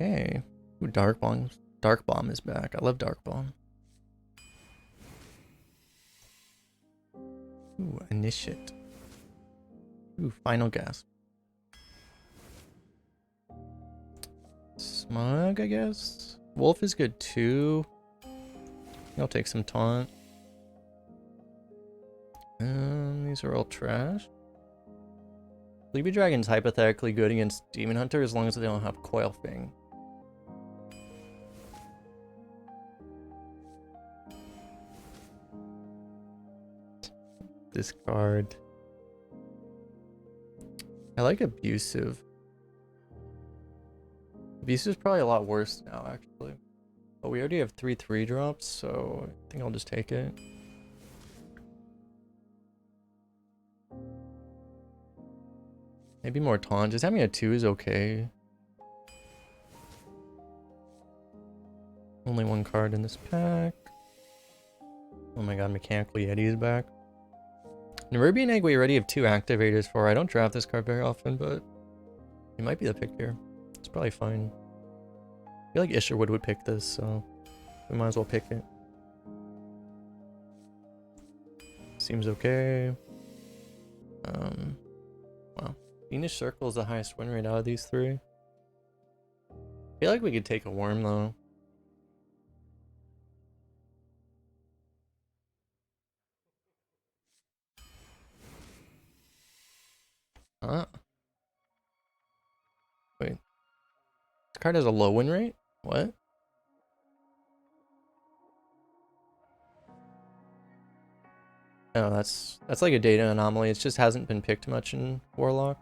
Okay. Ooh, Dark Bomb. Dark Bomb is back. I love Dark Bomb. Ooh, Initiate. Ooh, Final Gasp. Smug, I guess. Wolf is good too. I'll take some taunt. These are all trash. Sleepy Dragon's hypothetically good against Demon Hunter as long as they don't have Coil Fang. Discard. I like Abusive. Abusive is probably a lot worse now, actually. But we already have 3 3-drops, so I think I'll just take it. Maybe more taunt. Just having a 2 is okay. Only 1 card in this pack. Oh my god, Mechanical Yeti is back. Nerubian Egg we already have 2 activators for. I don't draft this card very often, but it might be the pick here. It's probably fine. I feel like Isherwood would pick this, so we might as well pick it. Seems okay. Wow. Fiendish Circle is the highest win rate out of these 3. I feel like we could take a Worm, though. Huh? Wait. This card has a low win rate? What? Oh, that's like a data anomaly. It just hasn't been picked much in Warlock.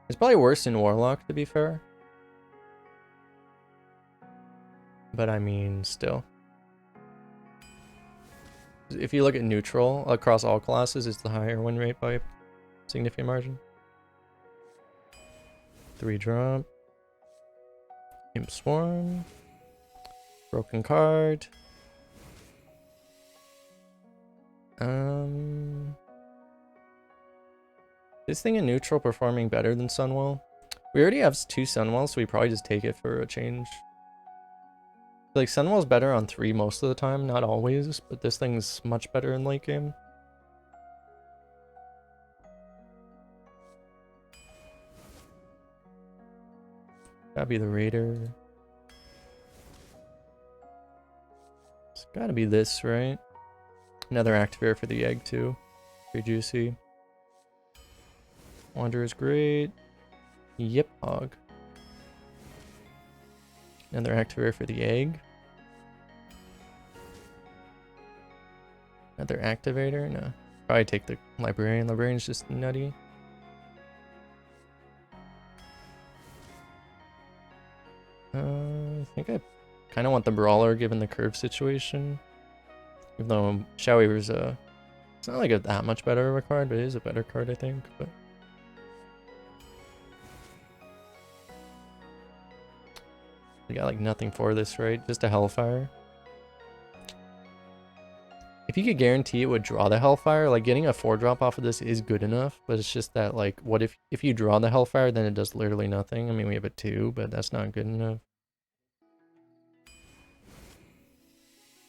It's probably worse in Warlock, to be fair. But I mean, still. If you look at neutral across all classes, it's the higher win rate by a significant margin. 3-drop. Imp Swarm. Broken card. This thing in neutral performing better than Sunwell. We already have 2 Sunwells, so we probably just take it for a change. Like, Sunwell's better on 3 most of the time, not always, but this thing's much better in late game. Gotta be the Raider. It's gotta be this, right? Another activator for the egg, too. Pretty juicy. Wanderer is great. Yep, Hog. Another activator for the egg. Another activator? No. Probably take the Librarian. Librarian's just nutty. I think I kind of want the Brawler given the curve situation. Even though Shadow Weaver's it's not like that much better of a card, but it is a better card, I think. But we got like nothing for this, right? Just a Hellfire. If you could guarantee it would draw the Hellfire, like getting a 4-drop off of this is good enough, but it's just that, like, what if you draw the Hellfire, then it does literally nothing. I mean, we have a 2, but that's not good enough.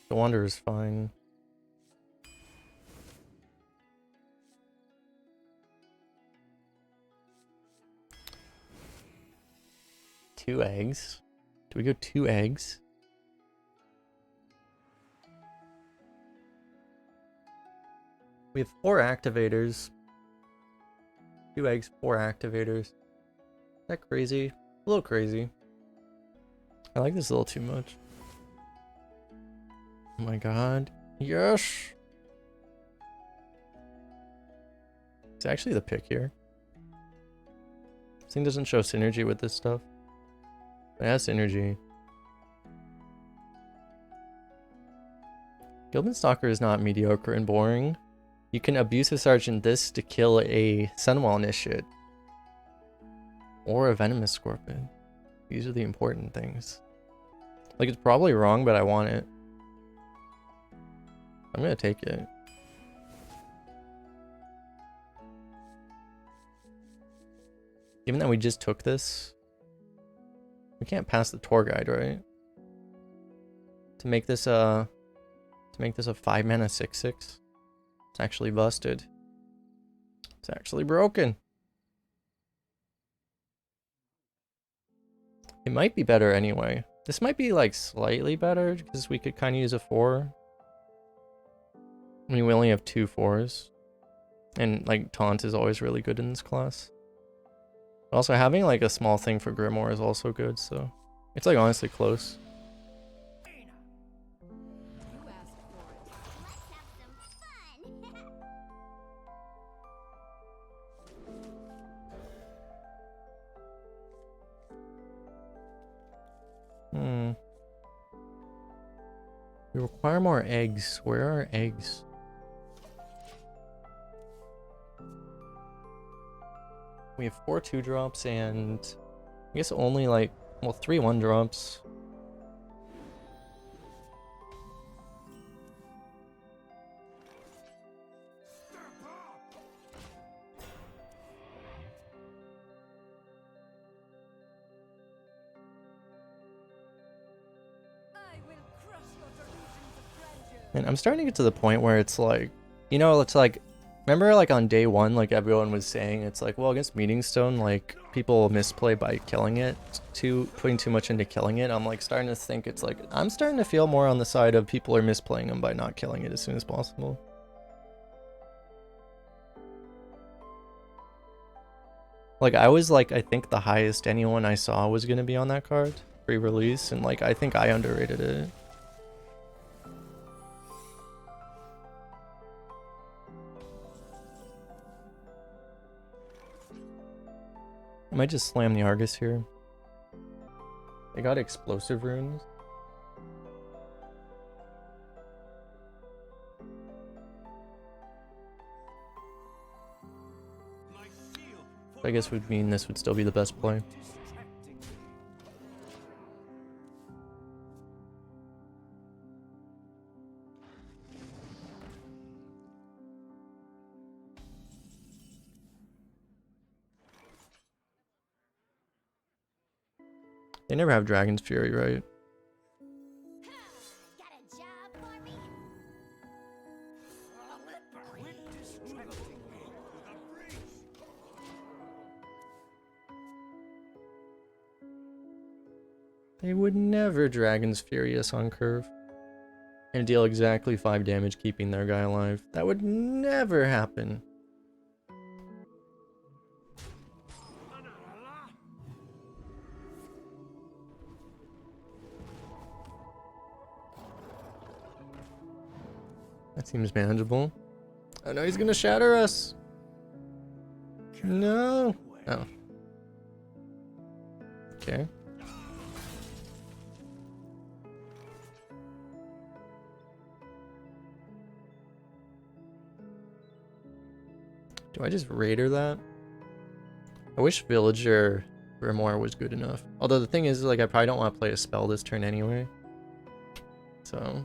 The Wanderer is fine. Two eggs. Do we go 2 eggs? We have 4 activators. 2 eggs, 4 activators. Is that crazy? A little crazy. I like this a little too much. Oh my god. Yes! It's actually the pick here. This thing doesn't show synergy with this stuff. It has synergy. Gildan Stalker is not mediocre and boring. You can Abusive Sergeant this to kill a Sunwell Initiate. Or a Venomous Scorpion. These are the important things. Like, it's probably wrong, but I want it. I'm gonna take it. Given that we just took this, We can't pass the tour guide, right? To make this a 5-mana 6/6. It's actually busted. It's actually broken. It might be better anyway. This might be like slightly better because we could kind of use a 4. I mean, we only have 2 4s. And like taunt is always really good in this class. Also having like a small thing for Grimoire is also good, so it's like honestly close. We require more eggs. Where are eggs? We have 4 2-drops and I guess only like, well, 3 1-drops. And I'm starting to get to the point where it's like, you know, it's like, remember like on day 1, like everyone was saying, it's like, well, against Meeting Stone, like people misplay by killing it, putting too much into killing it. I'm like starting to think it's like, I'm starting to feel more on the side of people are misplaying them by not killing it as soon as possible. Like I was like, I think the highest anyone I saw was going to be on that card pre-release, and like I think I underrated it. I might just slam the Argus here. They got explosive runes. I guess would mean this would still be the best play. They never have Dragon's Fury, right? They would never Dragon's Fury us on curve and deal exactly 5 damage keeping their guy alive. That would never happen. That seems manageable. Oh no, he's gonna shatter us. No. Oh. Okay. Do I just Raider that? I wish Villager Grimoire was good enough. Although the thing is, like, I probably don't want to play a spell this turn anyway. So.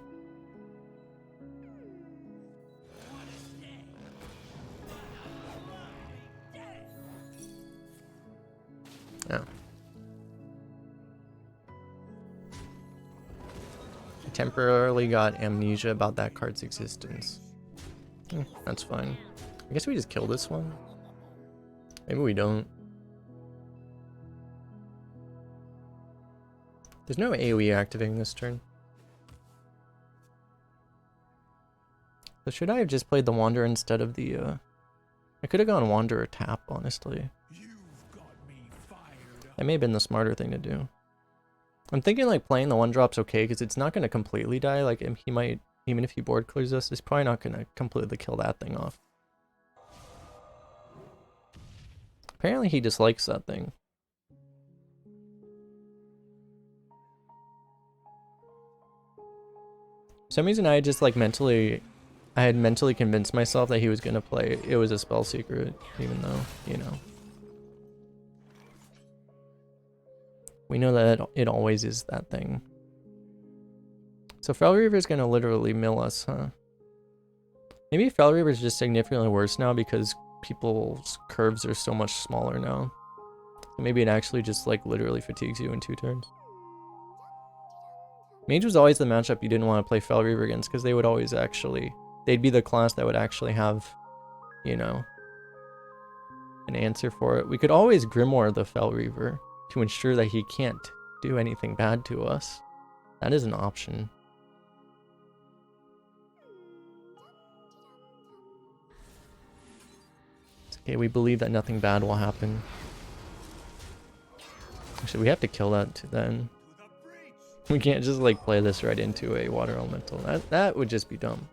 Yeah. I temporarily got amnesia about that card's existence. That's fine. I guess we just kill this one. Maybe we don't. There's no AoE activating this turn. So should I have just played the Wanderer instead of the, I could have gone Wanderer tap, honestly. That may have been the smarter thing to do. I'm thinking like playing the 1-drop's okay, because it's not going to completely die. Like he might, even if he board clears us, it's probably not going to completely kill that thing off. Apparently he dislikes that thing. For some reason I just like I had mentally convinced myself that he was going to play, it was a spell secret, even though, you know. We know that it always is that thing. So Fel Reaver is going to literally mill us, huh? Maybe Fel Reaver is just significantly worse now because people's curves are so much smaller now. Maybe it actually just like literally fatigues you in 2 turns. Mage was always the matchup you didn't want to play Fel Reaver against because they would always actually, they'd be the class that would actually have, you know, an answer for it. We could always Grimoire the Fel Reaver to ensure that he can't do anything bad to us. That is an option. It's okay, we believe that nothing bad will happen. Actually, we have to kill that then. We can't just like play this right into a water elemental. That would just be dumb.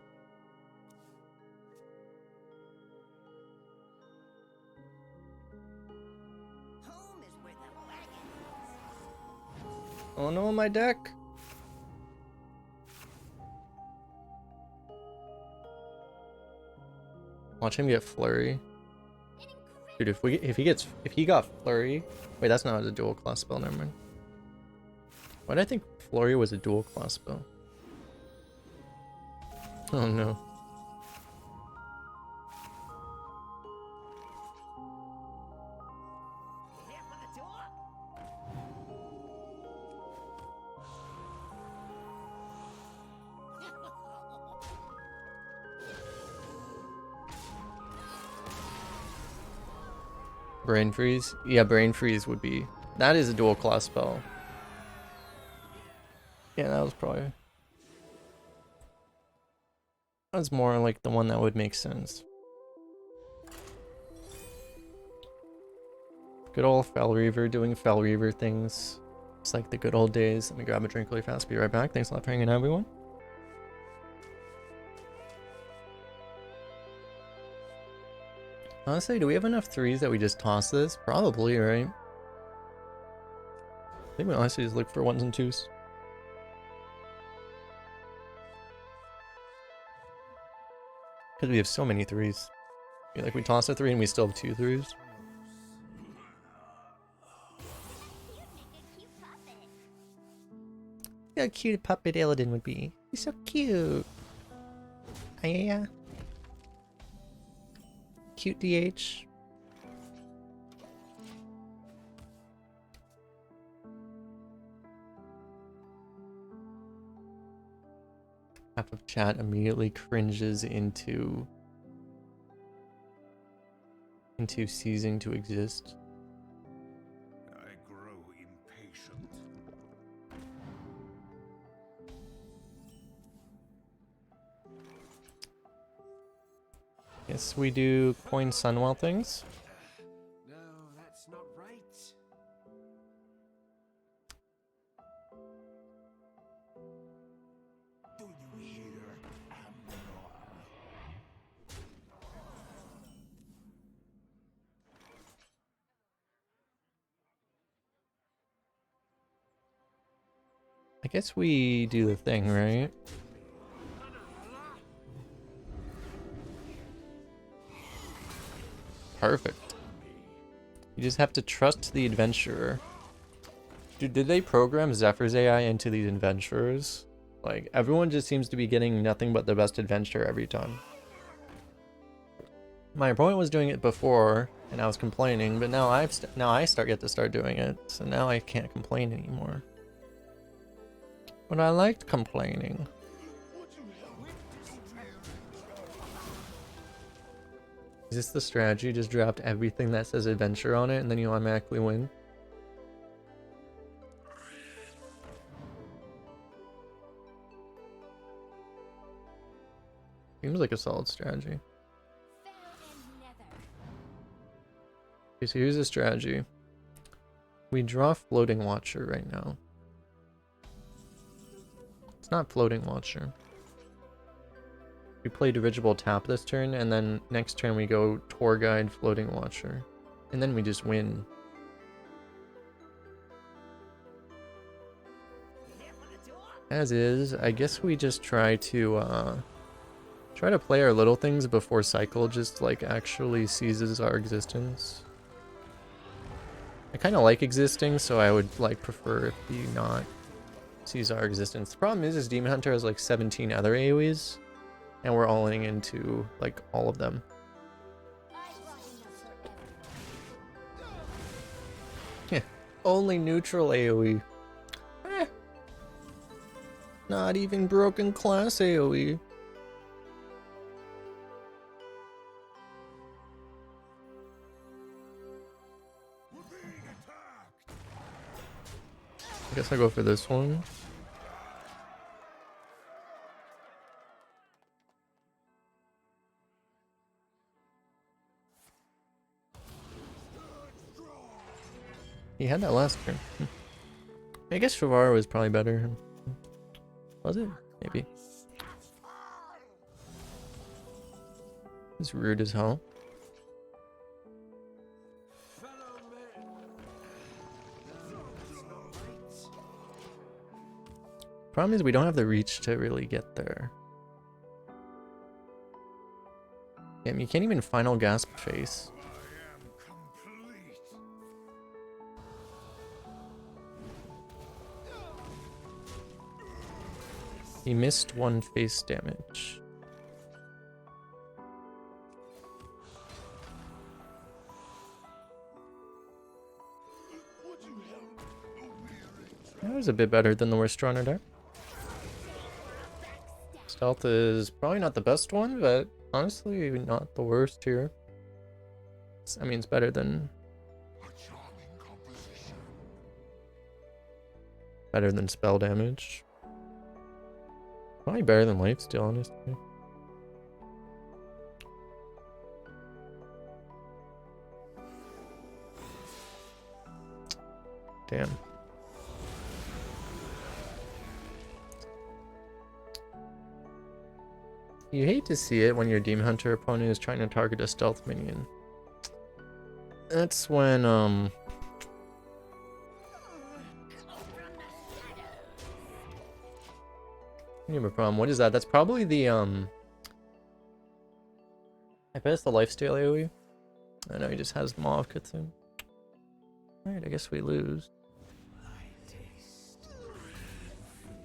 Oh no, my deck. Watch him get flurry. Dude, if he got flurry. Wait, that's not a dual class spell, never mind. Why did I think flurry was a dual class spell? Oh no. Brain freeze? Yeah, brain freeze would be. That is a dual class spell. Yeah, that was probably. That's more like the one that would make sense. Good old Fel Reaver doing Fel Reaver things. It's like the good old days. Let me grab a drink really fast. Be right back. Thanks a lot for hanging out, everyone. Honestly, do we have enough 3s that we just toss this? Probably, right? I think we honestly just look for 1s and 2s. Because we have so many 3s. Yeah, like we toss a 3 and we still have 2 3s. Look how cute puppet Illidan would be. He's so cute. Yeah. Cute DH. Half of chat immediately cringes into ceasing to exist. I grow impatient. Yes, we do coin Sunwell things. No, that's not right. Do you hear, Amnor? I guess we do the thing, right? Perfect. You just have to trust the adventurer. Dude, did they program Zephyr's AI into these adventurers? Like, everyone just seems to be getting nothing but the best adventure every time. My opponent was doing it before, and I was complaining, but now I get to start doing it, so now I can't complain anymore. But I liked complaining. Is this the strategy? Just draft everything that says adventure on it, and then you automatically win? Seems like a solid strategy. Okay, so here's the strategy. We draw Floating Watcher right now. It's not Floating Watcher. We play Dirigible Tap this turn, and then next turn we go Tour Guide Floating Watcher. And then we just win. As is, I guess we just try to play our little things before Cycle just like actually seizes our existence. I kind of like existing, so I would like prefer if he not seize our existence. The problem is Demon Hunter has like 17 other AoEs, and we're all-ing into like all of them. Only neutral AoE. Eh. Not even broken class AoE. I guess I'll go for this one. He had that last turn. I guess Shavar was probably better. Was it? Maybe. It's rude as hell. Problem is we don't have the reach to really get there. Damn, you can't even final gasp face. He missed one face damage. That was a bit better than the worst runner there. Stealth is probably not the best one, but honestly not the worst here. I mean, it's better than spell damage. Probably better than lifesteal, honestly. Damn. You hate to see it when your Demon Hunter opponent is trying to target a stealth minion. That's when, you have a problem. What is that? That's probably the, I bet it's the lifesteal AoE. I know he just has Maw of Cthulhu. Alright, I guess we lose.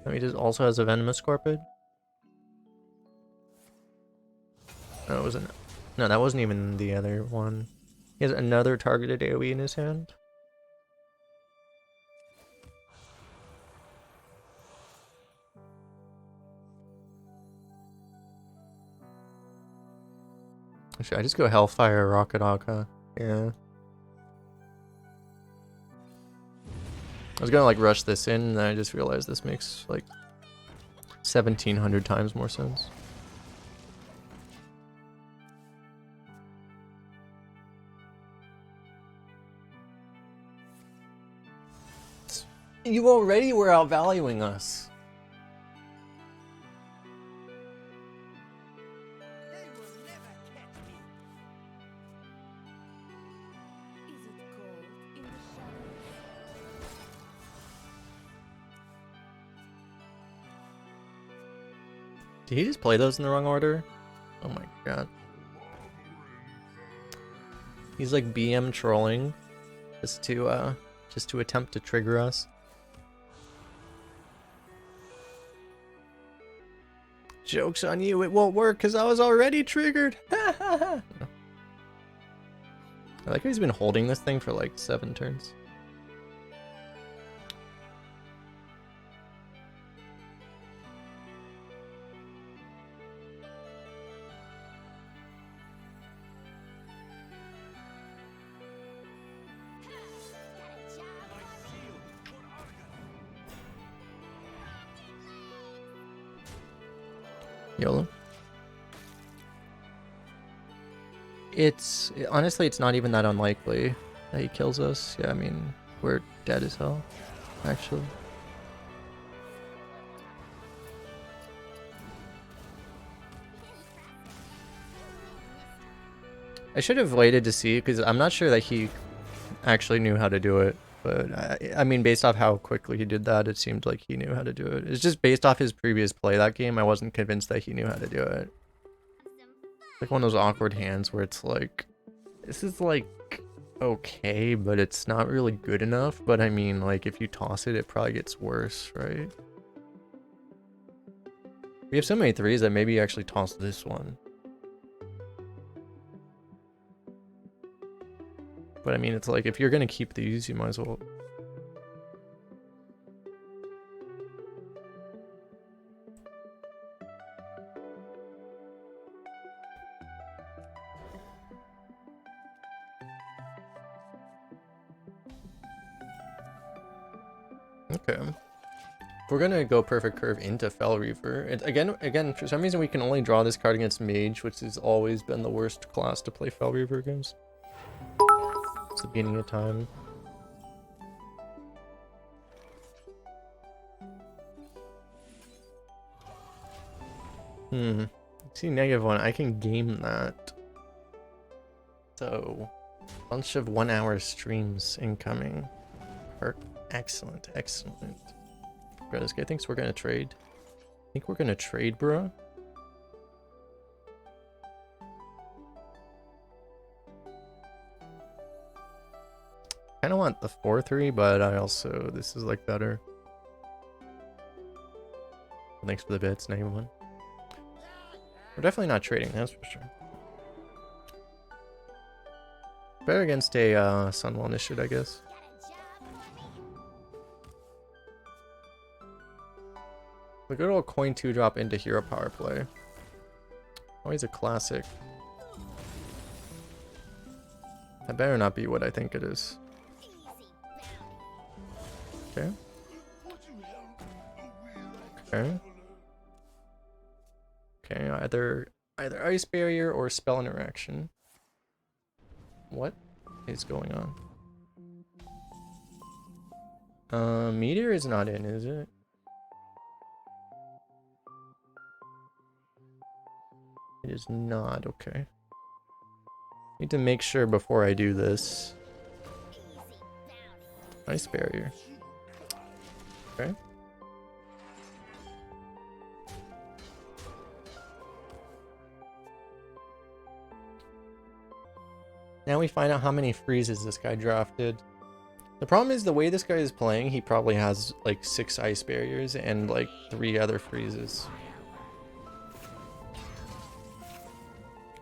Oh, he just also has a Venomous Scorpid. No, it wasn't. No, that wasn't even the other one. He has another targeted AoE in his hand. Should I just go Hellfire Rocket Aka? Yeah. I was gonna like rush this in, and then I just realized this makes like 1700 times more sense. You already were outvaluing us. Did he just play those in the wrong order? Oh my god. He's like BM trolling just to attempt to trigger us. Joke's on you, it won't work because I was already triggered. I like how he's been holding this thing for like 7 turns. YOLO. Honestly, it's not even that unlikely that he kills us. Yeah, I mean, we're dead as hell, actually. I should have waited to see, because I'm not sure that he actually knew how to do it. But I mean, based off how quickly he did that, it seemed like he knew how to do it. It's just based off his previous play that game, I wasn't convinced that he knew how to do it. Like one of those awkward hands where it's like, this is like okay, but it's not really good enough. But I mean, like if you toss it, it probably gets worse, right? We have so many threes that maybe you actually toss this one. But I mean, it's like, if you're gonna keep these, you might as well. Okay. If we're gonna go perfect curve into Fel Reaver, again, for some reason we can only draw this card against Mage, which has always been the worst class to play Fel Reaver against. It's the beginning of time. See, -1, I can game that. So, bunch of 1 hour streams incoming. Excellent, excellent. Bro, this guy thinks we're gonna trade. Think we're gonna trade, bro? Kinda want the 4-3, but I also, this is like better. Thanks for the bits, -1. We're definitely not trading, that's for sure. Better against a Sunwell Initiate, I guess. The good old coin 2-drop into hero power play. Always a classic. That better not be what I think it is. Okay. Okay. Okay, either Ice Barrier or Spell Interaction. What is going on? Meteor is not in, is it? It is not, okay. Need to make sure before I do this. Ice Barrier. Okay. Now we find out how many freezes this guy drafted. The problem is the way this guy is playing, he probably has like 6 Ice Barriers and like 3 other freezes.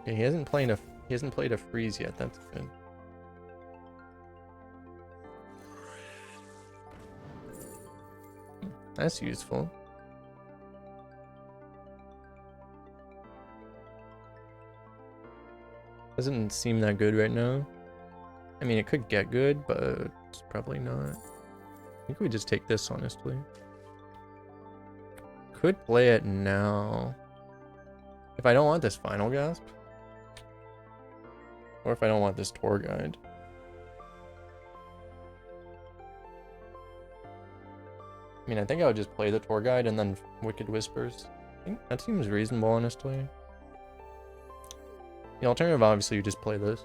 Okay, he hasn't played a freeze yet. That's good. That's useful. Doesn't seem that good right now. I mean, it could get good, but it's probably not. I think we just take this, honestly. Could play it now. If I don't want this Final Gasp. Or if I don't want this Tour Guide. I mean, I think I would just play the Tour Guide and then Wicked Whispers. I think that seems reasonable, honestly. The alternative, obviously, you just play this.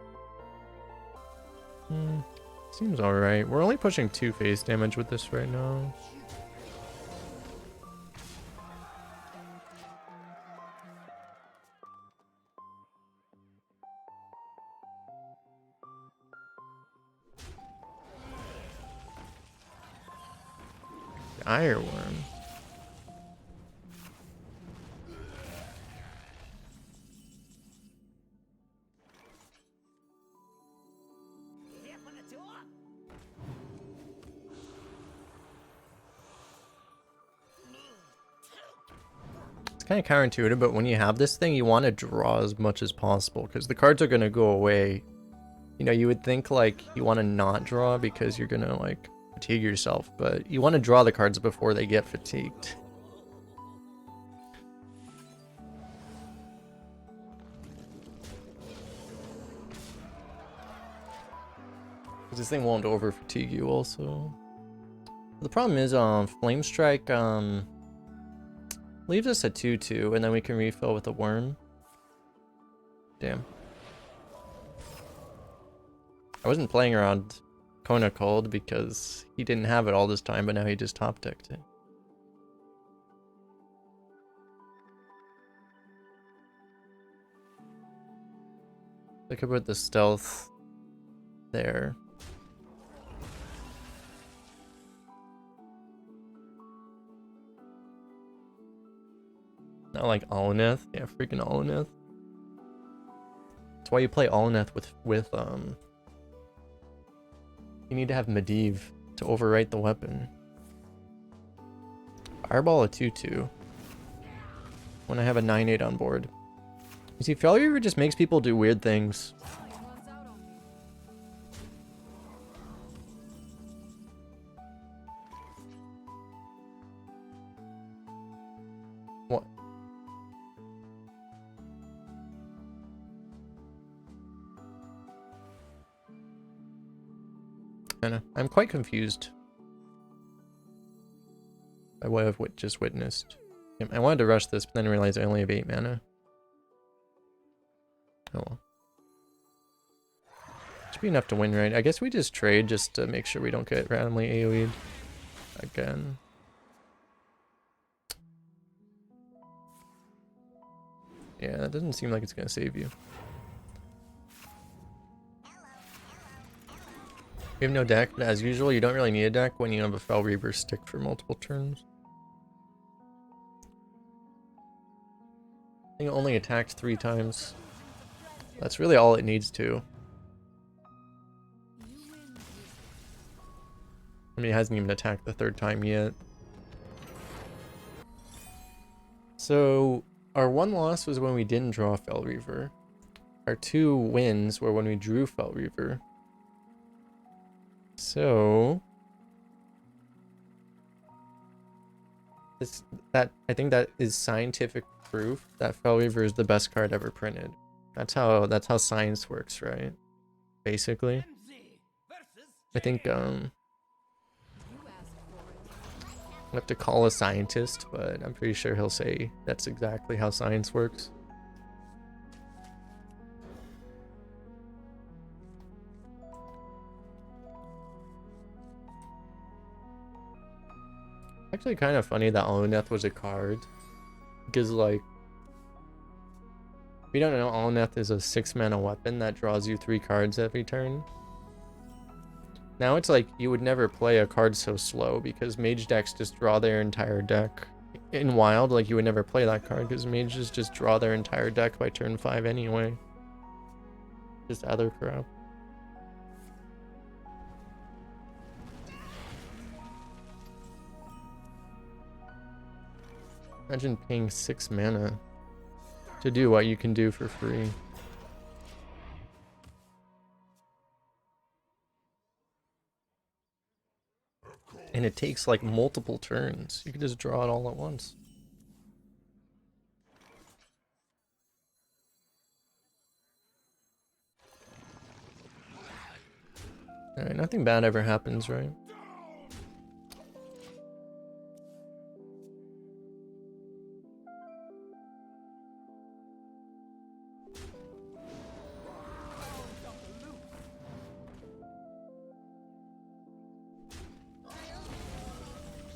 Seems alright. We're only pushing 2 face damage with this right now. Ironworm. It's kind of counterintuitive, but when you have this thing, you want to draw as much as possible because the cards are going to go away. You know, you would think like you want to not draw because you're going to like fatigue yourself, but you want to draw the cards before they get fatigued. Because this thing won't over fatigue you also. The problem is Flame Strike leaves us at 2/2 and then we can refill with a worm. Damn. I wasn't playing around Kona Cold because he didn't have it all this time, but now he just top decked it. I could put the stealth there. Not like Aluneth. Yeah, freaking Aluneth. That's why you play Aluneth with You need to have Medivh to overwrite the weapon. Fireball a 2/2. When I have a 9/8 on board. You see, Fel Reaver just makes people do weird things. What? I know. I'm quite confused by what I've just witnessed. I wanted to rush this, but then realized I only have 8 mana. Oh well. Should be enough to win, right? I guess we just trade just to make sure we don't get randomly AoE'd again. Yeah, that doesn't seem like it's gonna save you. We have no deck, but as usual, you don't really need a deck when you have a Fel Reaver stick for multiple turns. I think it only attacked 3 times. That's really all it needs to. I mean, it hasn't even attacked the 3rd time yet. So, our 1 loss was when we didn't draw Fel Reaver. Our 2 wins were when we drew Fel Reaver. So, I think that is scientific proof that Fel Reaver is the best card ever printed. That's how science works, right? Basically. I think I'll have to call a scientist, but I'm pretty sure he'll say that's exactly how science works. Actually kind of funny that Aluneth was a card. Because like, if you don't know, Aluneth is a 6 mana weapon that draws you 3 cards every turn. Now it's like, you would never play a card so slow because mage decks just draw their entire deck. In Wild, like, you would never play that card because mages just draw their entire deck by turn 5 anyway. Just other crap. Imagine paying 6 mana to do what you can do for free. And it takes like multiple turns. You can just draw it all at once. Alright, nothing bad ever happens, right?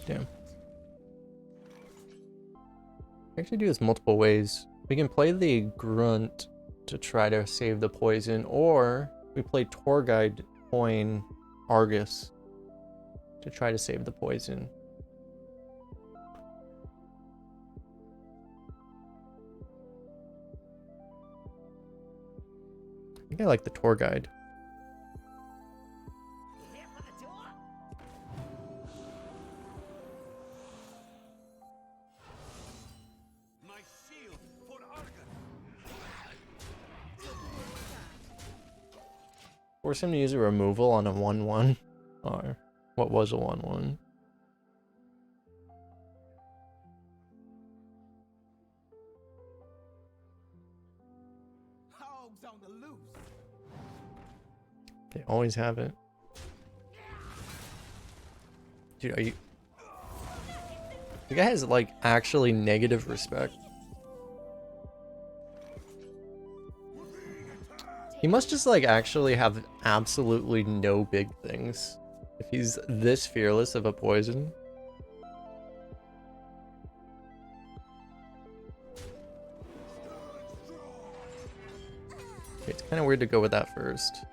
Damn. We actually do this multiple ways. We can play the Grunt to try to save the poison, or we play Tour Guide coin Argus to try to save the poison. I think I like the Tour Guide. Force him to use a removal on a 1/1, or what was a 1/1. Hogs on the loose. They always have it. Dude, are you... The guy has, like, actually negative respect. He must just, like, actually have absolutely no big things. If he's this fearless of a poison. Okay, it's kind of weird to go with that first.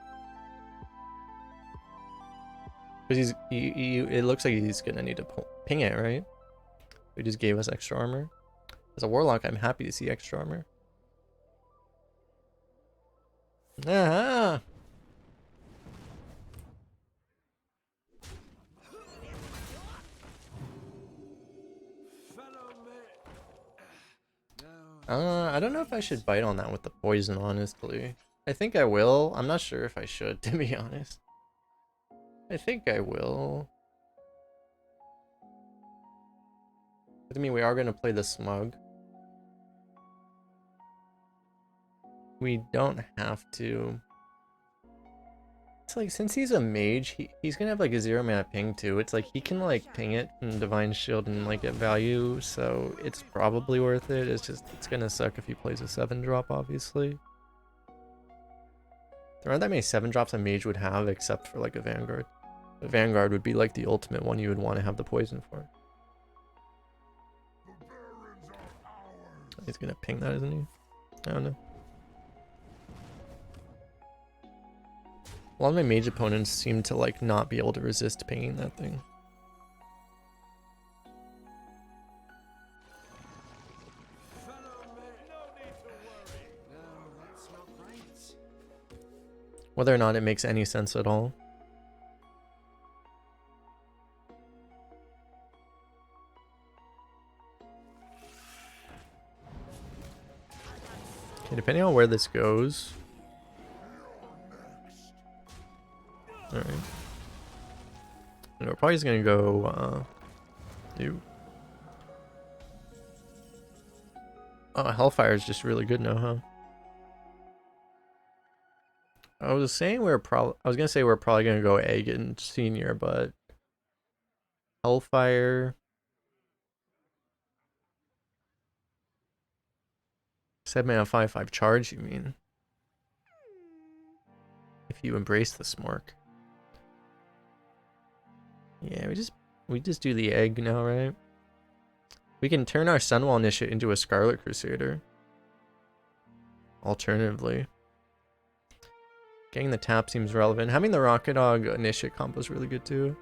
Because it looks like he's gonna need to ping it, right? He just gave us extra armor. As a Warlock, I'm happy to see extra armor. Ah! I don't know if I should bite on that with the poison, honestly. I think I will. I'm not sure if I should, to be honest. I think I will. I mean, we are going to play the smug. We don't have to. It's like, since he's a mage, he's gonna have like a 0 mana ping too. It's like he can like ping it from Divine Shield and like get value, so it's probably worth it. It's just, it's gonna suck if he plays a 7-drop, obviously. There aren't that many 7-drops a mage would have except for like a Vanguard. A Vanguard would be like the ultimate one you would want to have the poison for. He's gonna ping that, isn't he? I don't know. A lot of my mage opponents seem to like not be able to resist pinging that thing. Whether or not it makes any sense at all. Okay, depending on where this goes. Alright. We're probably just gonna go, ew. Oh, Hellfire is just really good now, huh? I was gonna say we're probably gonna go Egg and Senior, but Hellfire. 7 mana 5/5 charge, you mean? If you embrace the Smork. Yeah, we just do the Egg now, right? We can turn our Sunwall Initiate into a Scarlet Crusader. Alternatively. Getting the tap seems relevant. Having the Rocket Dog Initiate combo is really good too.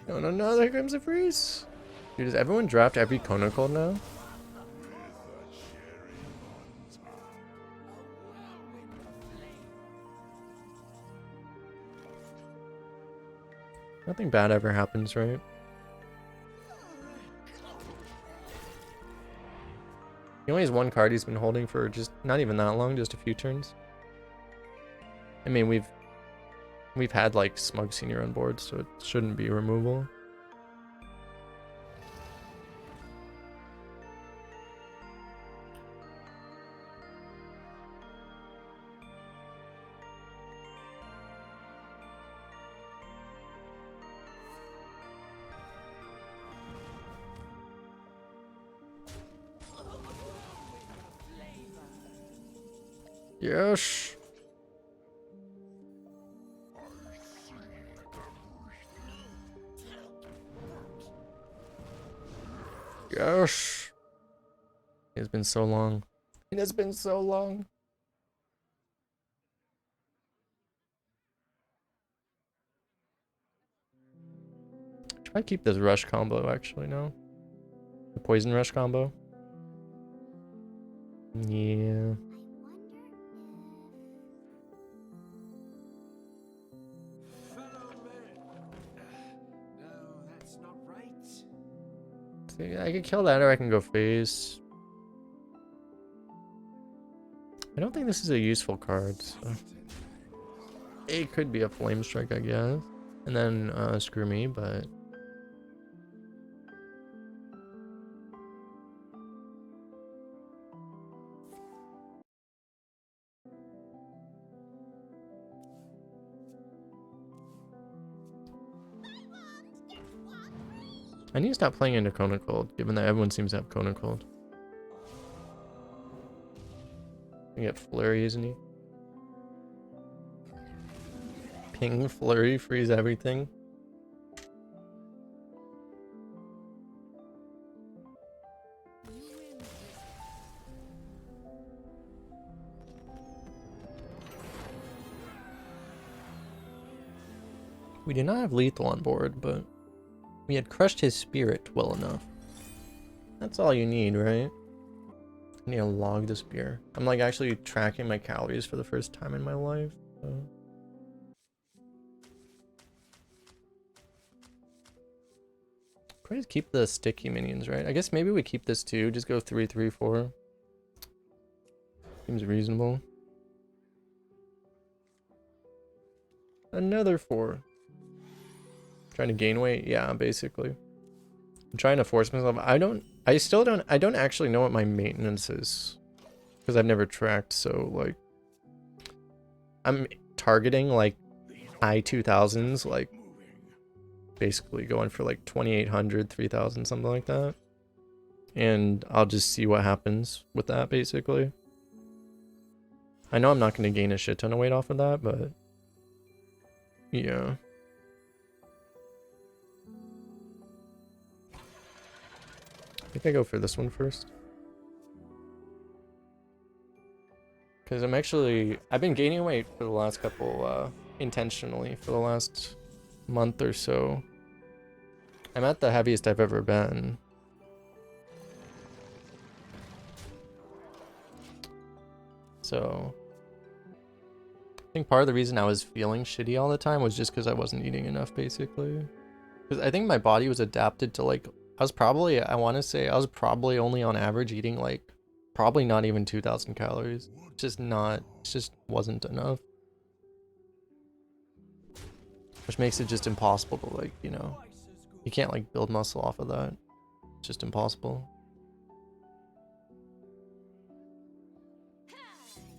No, no, no, there comes a freeze. Dude, does everyone draft every Kona Cold now? Nothing bad ever happens, right? He only has one card he's been holding for just not even that long, just a few turns. I mean, we've had like Smug Senior on board, so it shouldn't be removal. Yes. Yes. It has been so long. It has been so long. Try to keep this rush combo actually, no? The poison rush combo. Yeah. See, I could kill that or I can go face. I don't think this is a useful card, so. It could be a flame strike, I guess. And then screw me, but I need to stop playing into Kona Cold, given that everyone seems to have Kona Cold. You get Flurry, isn't he? Ping, Flurry, freeze everything. We did not have lethal on board, but we had crushed his spirit well enough. That's all you need, right? I need to log the spear. I'm like actually tracking my calories for the first time in my life. So. Probably keep the sticky minions, right? I guess maybe we keep this too. Just go 3, 3, 4. Seems reasonable. Another 4. Trying to gain weight? Yeah, basically. I'm trying to force myself. I don't actually know what my maintenance is. Because I've never tracked, so like I'm targeting like high 2000s, like basically going for like 2800, 3000, something like that. And I'll just see what happens with that basically. I know I'm not going to gain a shit ton of weight off of that, but yeah. I think I go for this one first. Because I've been gaining weight for the last couple, intentionally for the last month or so. I'm at the heaviest I've ever been. So, I think part of the reason I was feeling shitty all the time was just because I wasn't eating enough, basically. Because I think my body was adapted to like, I want to say I was probably only on average eating like, probably not even 2000 calories. It just wasn't enough. Which makes it just impossible to like, you know, you can't like build muscle off of that. It's just impossible.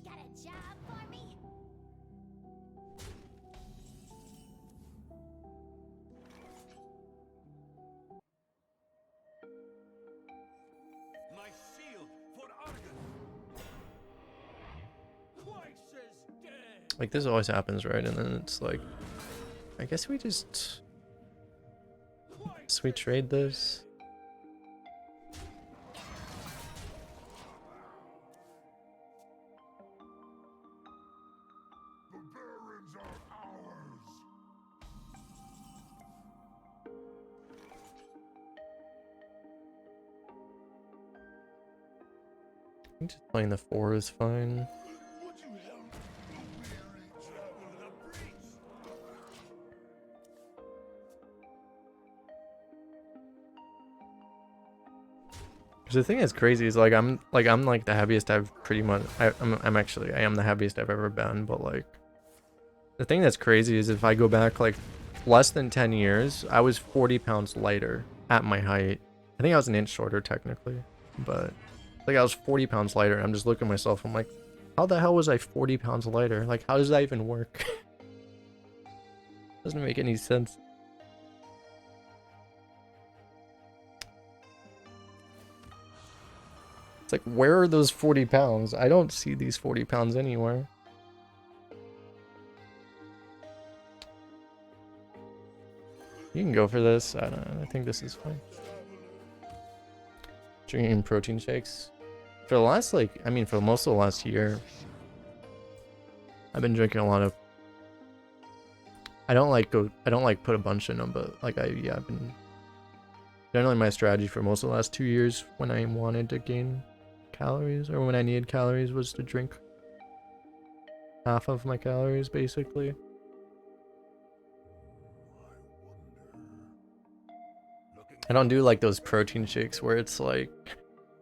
Got a job for me? My shield for Argon. Twice as dead. Like this always happens, right? And then it's like, I guess we just, we trade this. The Barrens are ours. I think just playing the 4 is fine. Would you help the weary traveler breach? Because the thing that's crazy is like I'm like the heaviest I've pretty much I am the heaviest I've ever been, but like the thing that's crazy is if I go back like less than 10 years, I was 40 pounds lighter at my height. I think I was an inch shorter technically, but like I was 40 pounds lighter. And I'm just looking at myself. I'm like, how the hell was I 40 pounds lighter? Like, how does that even work? Doesn't make any sense. It's like, where are those 40 pounds? I don't see these 40 pounds anywhere. You can go for this. I don't know. I think this is fine. Drinking protein shakes. For the last, like, I mean, for most of the last year, I've been drinking a lot of. I don't like put a bunch in them, but like I've been. Generally, my strategy for most of the last 2 years when I wanted to gain calories or when I needed calories was to drink half of my calories, basically. I don't do like those protein shakes where it's like,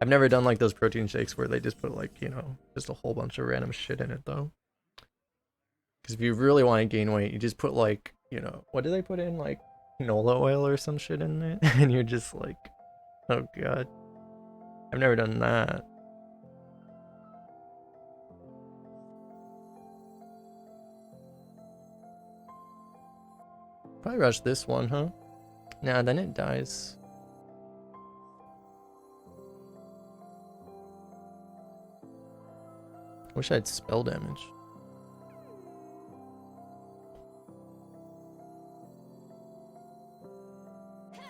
I've never done like those protein shakes where they just put like, you know, just a whole bunch of random shit in it though. Because if you really want to gain weight, you just put like, you know, what do they put in? Like canola oil or some shit in it? And you're just like, oh god. I've never done that. Probably rush this one, huh? Nah, then it dies. Wish I had spell damage. Got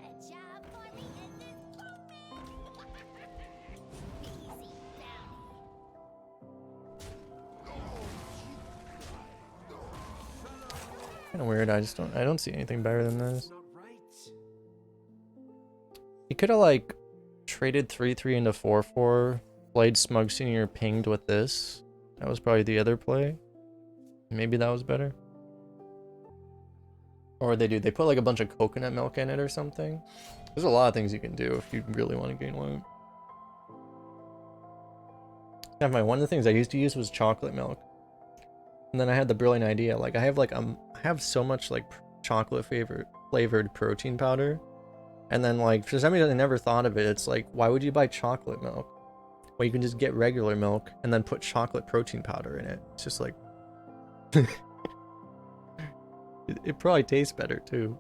a job for me in this Easy bounty. Kind of weird. I don't see anything better than this. He could have like traded 3/3 into 4/4, played Smug Senior pinged with this. That was probably the other play. Maybe that was better. Or they put like a bunch of coconut milk in it or something. There's a lot of things you can do if you really want to gain loot. One of the things I used to use was chocolate milk. And then I had the brilliant idea, like I have so much like chocolate flavored protein powder. And then like for some reason I never thought of it. It's like, why would you buy chocolate milk? Well, you can just get regular milk and then put chocolate protein powder in it. It's just like it probably tastes better too.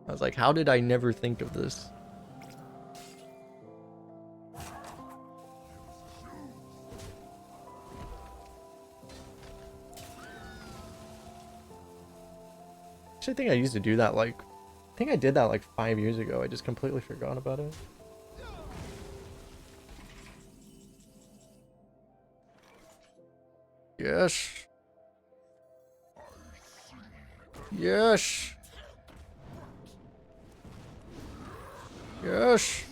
I was like, how did I never think of this? Actually, I think I used to do that I think I did that like 5 years ago. I just completely forgot about it. Yes. Yes. Yes.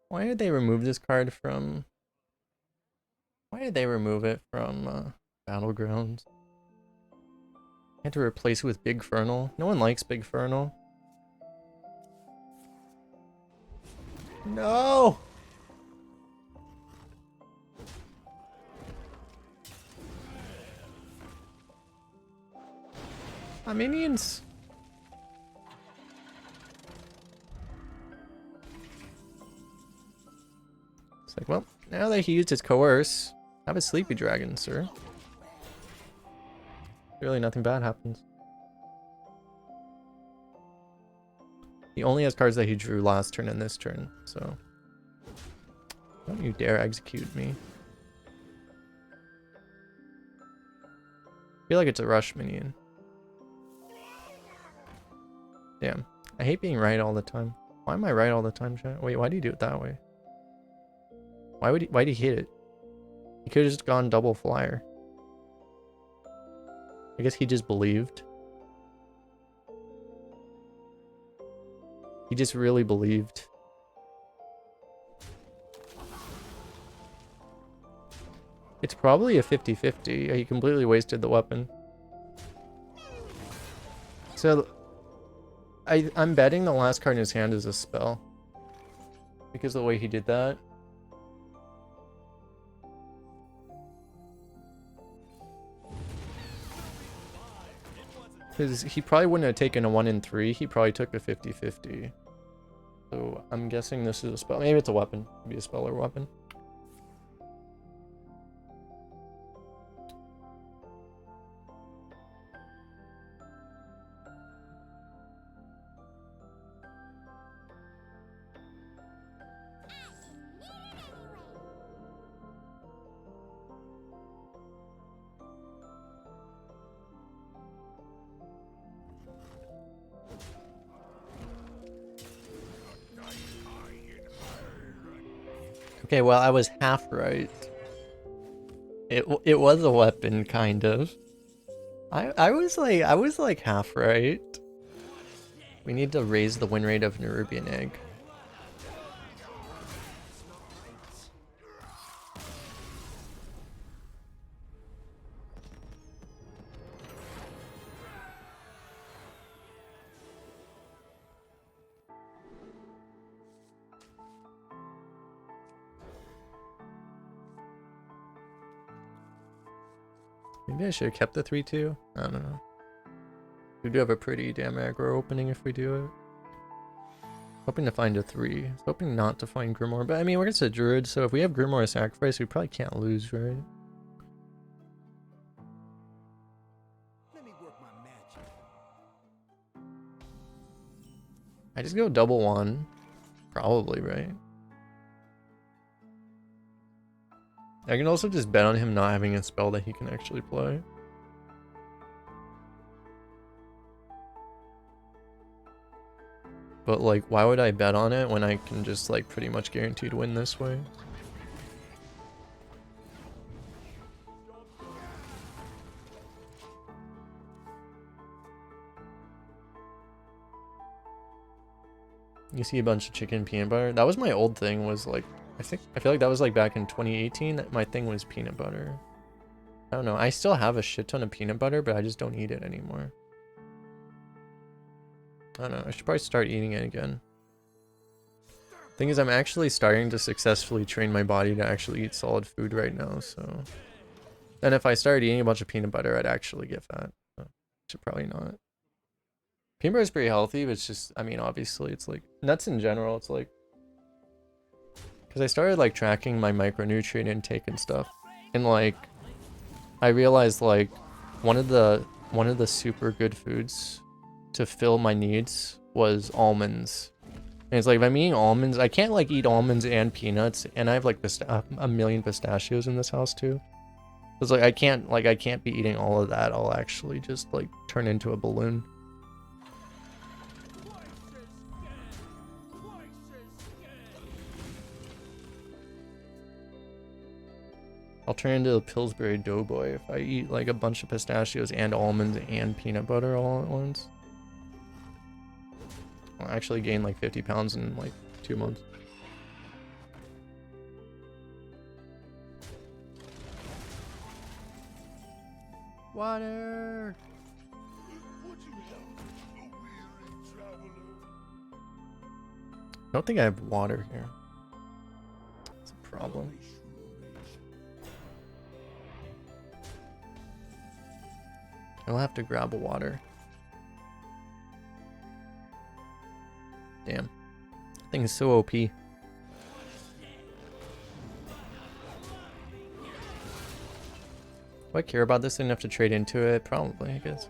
Why did they remove this card from... Why did they remove it from Battlegrounds? I had to replace it with Big Fernal. No one likes Big Fernal. No! My minions! It's like, well, now that he used his Coerce, have a Sleepy Dragon, sir. Really, nothing bad happens. He only has cards that he drew last turn and this turn, so... Don't you dare execute me. I feel like it's a rush minion. Damn. I hate being right all the time. Why am I right all the time, chat? Wait, why do you do it that way? Why'd he hit it? He could have just gone double flyer. I guess he just believed. He just really believed. It's probably a 50-50. He completely wasted the weapon. So, I'm betting the last card in his hand is a spell. Because of the way he did that. Because he probably wouldn't have taken a 1 in 3. He probably took a 50-50. So I'm guessing this is a spell. Maybe it's a weapon. Maybe a spell or weapon. Okay, well, I was half right. It was a weapon, kind of. I was like half right. We need to raise the win rate of Nerubian Egg. Maybe I should have kept the 3/2. I don't know. We do have a pretty damn aggro opening if we do it. Hoping to find a 3. Hoping not to find Grimoire. But I mean, we're against a Druid, so if we have Grimoire Sacrifice, we probably can't lose, right? Let me work my magic. I just go double 1. Probably, right? I can also just bet on him not having a spell that he can actually play. But like, why would I bet on it when I can just like pretty much guaranteed win this way? You see a bunch of chicken peanut butter. That was my old thing, was like, I feel like that was like back in 2018 that my thing was peanut butter. I don't know. I still have a shit ton of peanut butter, but I just don't eat it anymore. I don't know. I should probably start eating it again. Thing is, I'm actually starting to successfully train my body to actually eat solid food right now, so... And if I started eating a bunch of peanut butter, I'd actually get fat. So, should probably not. Peanut butter is pretty healthy, but it's just, I mean, obviously, it's like... Nuts in general, it's like... Because I started, like, tracking my micronutrient intake and stuff. And, like... I realized, like, one of the super good foods to fill my needs was almonds. And it's like, if I'm eating almonds, I can't like eat almonds and peanuts, and I have like a million pistachios in this house too. It's like I can't be eating all of that. I'll actually just like turn into a balloon. I'll turn into a Pillsbury Doughboy if I eat like a bunch of pistachios and almonds and peanut butter all at once. I'll actually gain like 50 pounds in like 2 months. Water! Would you help a weary traveler? I don't think I have water here. It's a problem. I'll have to grab a water. Damn. That thing is so OP. Do I care about this enough to trade into it? Probably, I guess.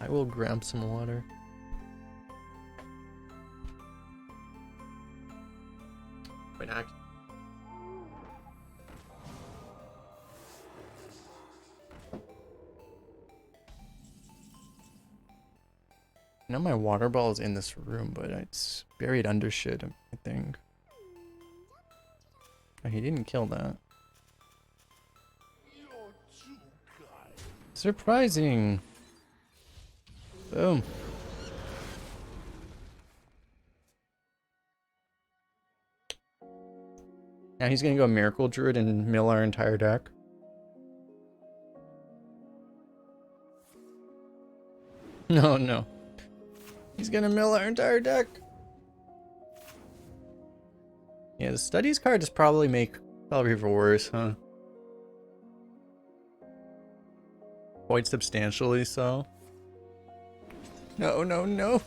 I will grab some water. Wait, actually. I know my water ball is in this room, but it's buried under shit, I think. Oh, he didn't kill that. You're too kind. Surprising. Boom. Now he's gonna go Miracle Druid and mill our entire deck. No, no. He's gonna mill our entire deck. Yeah, the studies card just probably make Fel Reaver worse, huh? Quite substantially so. No, no, no.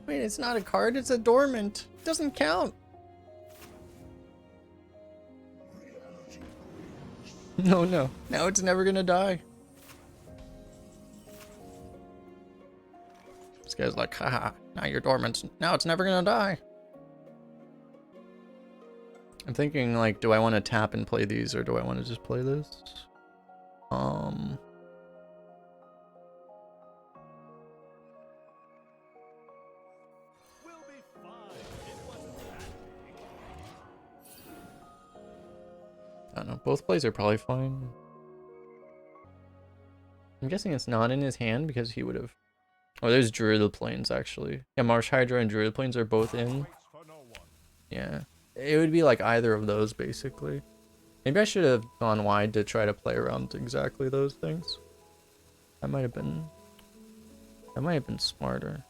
Wait, it's not a card, it's a dormant. It doesn't count. No, no. Now it's never gonna die. This guy's like, haha, now you're dormant. Now it's never gonna die. I'm thinking, like, do I want to tap and play these, or do I want to just play this? I don't know. Both plays are probably fine. I'm guessing it's not in his hand because he would have... Oh, there's Druid Plains, actually. Yeah, Marsh Hydra and Druid Plains are both in. Yeah. It would be like either of those, basically. Maybe I should have gone wide to try to play around exactly those things. That might have been smarter.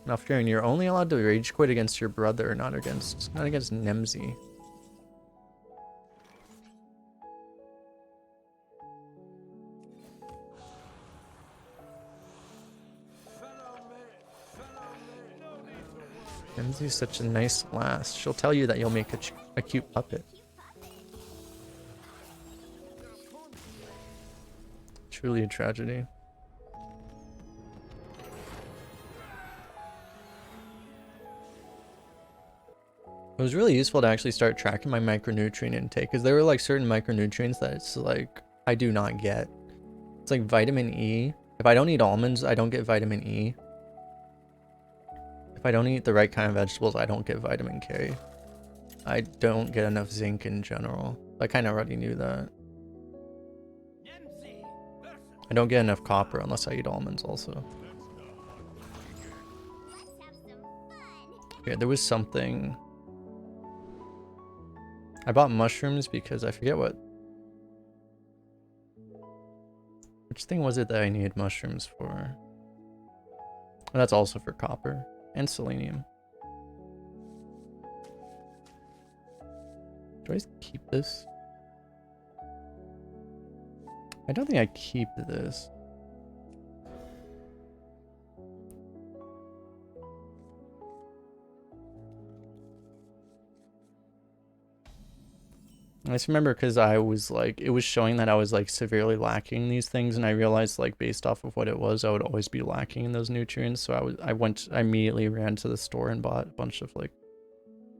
Nocturne, you're only allowed to rage quit against your brother, not against Nemzi. Nemzi's such a nice lass. She'll tell you that you'll make a cute puppet. Truly a tragedy. It was really useful to actually start tracking my micronutrient intake, because there were like certain micronutrients that it's like I do not get. It's like vitamin E. If I don't eat almonds, I don't get vitamin E. If I don't eat the right kind of vegetables, I don't get vitamin K. I don't get enough zinc in general. I kind of already knew that. I don't get enough copper unless I eat almonds also. Let's have some fun. Yeah, there was something. I bought mushrooms because I forget what. Which thing was it that I needed mushrooms for? Oh, that's also for copper and selenium. Do I just keep this? I don't think I keep this. I just remember because I was like, it was showing that I was like severely lacking these things, and I realized like based off of what it was, I would always be lacking in those nutrients. So I immediately ran to the store and bought a bunch of like,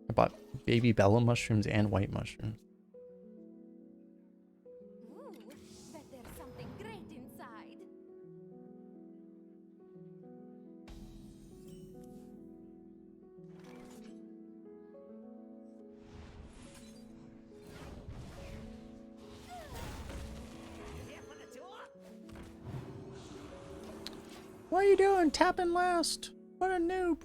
I bought baby bella mushrooms and white mushrooms. Ooh, bet there's something great inside. What are you doing? Tapping last. What a noob.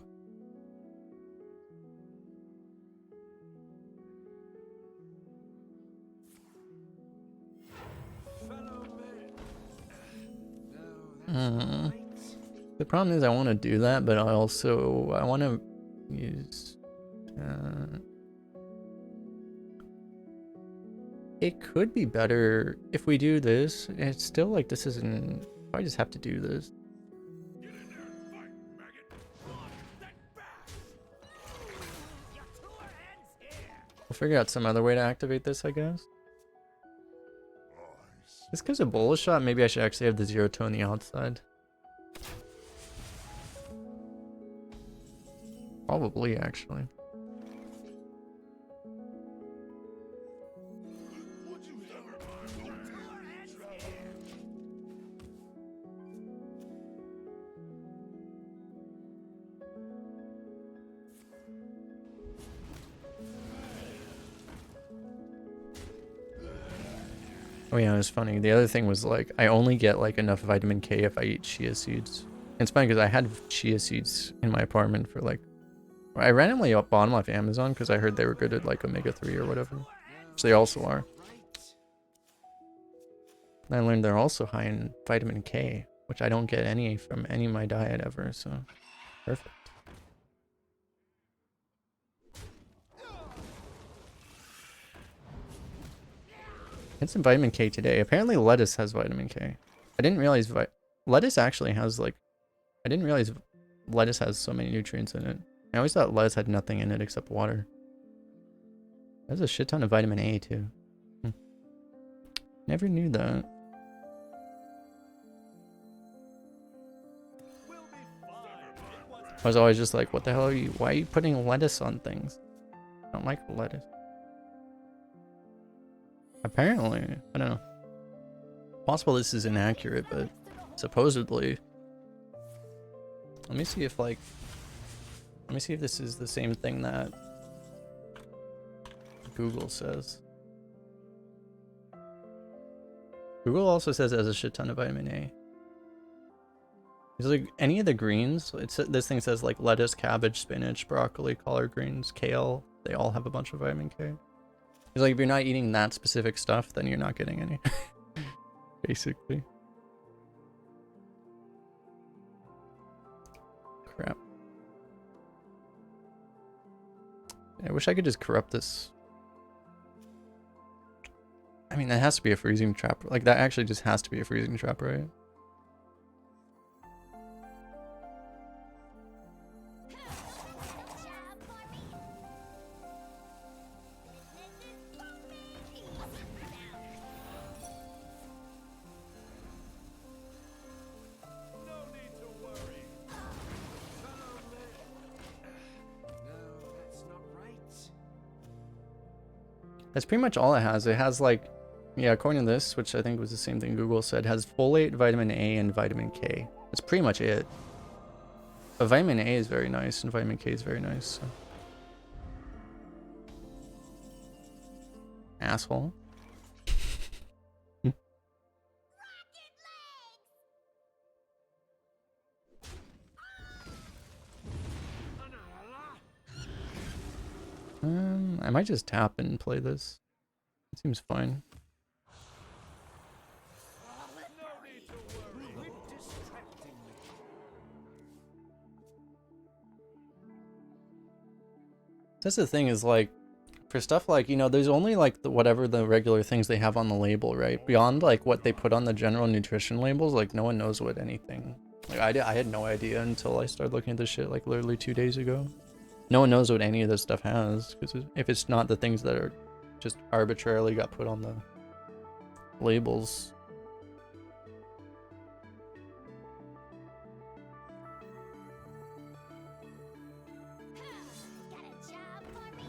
The problem is I want to do that, but I want to use. It could be better if we do this. It's still like this isn't. I just have to do this. Get in there and fight, maggot. On that back. Your tour ends here. We'll figure out some other way to activate this, I guess. Just because of bullet shot, maybe I should actually have the 0 toe on the outside. Probably, actually. Would you ever mind the weary traveler? Oh yeah, it was funny. The other thing was like, I only get like enough vitamin K if I eat chia seeds. It's funny because I had chia seeds in my apartment for like, I randomly bought them off Amazon because I heard they were good at like omega-3 or whatever, which they also are. And I learned they're also high in vitamin K, which I don't get any from any of my diet ever, so perfect. Had some vitamin K today. Apparently lettuce has vitamin K. I didn't realize lettuce actually has like, I didn't realize lettuce has so many nutrients in it. I always thought lettuce had nothing in it except water. There's a shit ton of vitamin A too. Never knew that. I was always just like, what the hell are you, why are you putting lettuce on things? I don't like lettuce. Apparently, I don't know. Possible this is inaccurate, but supposedly. Let me see if like, let me see if this is the same thing that Google says. Google also says it has a shit ton of vitamin A. It's like any of the greens, this thing says like lettuce, cabbage, spinach, broccoli, collard greens, kale, they all have a bunch of vitamin K. It's like if you're not eating that specific stuff, then you're not getting any. Basically. Crap. I wish I could just corrupt this. I mean, that has to be a freezing trap. Like, that actually just has to be a freezing trap, right? That's pretty much all it has. It has like, yeah, according to this, which I think was the same thing Google said, has folate, vitamin A, and vitamin K. That's pretty much it. But vitamin A is very nice, and vitamin K is very nice. So. asshole. I might just tap and play this. It seems fine. That's the thing is like, for stuff like, you know, there's only like whatever the regular things they have on the label, right? Beyond like what they put on the general nutrition labels, like no one knows what anything. Like I had no idea until I started looking at this shit like literally 2 days ago. No one knows what any of this stuff has, because if it's not the things that are just arbitrarily got put on the labels. Got a job for me?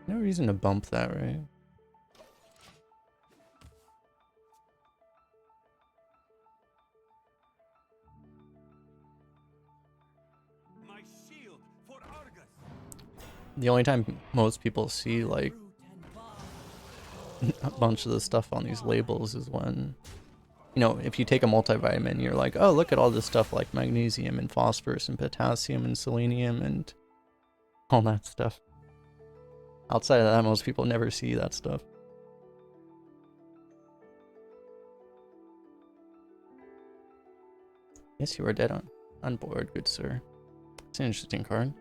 No reason to bump that, right? My shield for Argus. The only time most people see like a bunch of the stuff on these labels is when, you know, if you take a multivitamin, you're like, oh, look at all this stuff like magnesium and phosphorus and potassium and selenium and all that stuff. Outside of that, most people never see that stuff. Yes, you are dead on board, good sir. It's an interesting card.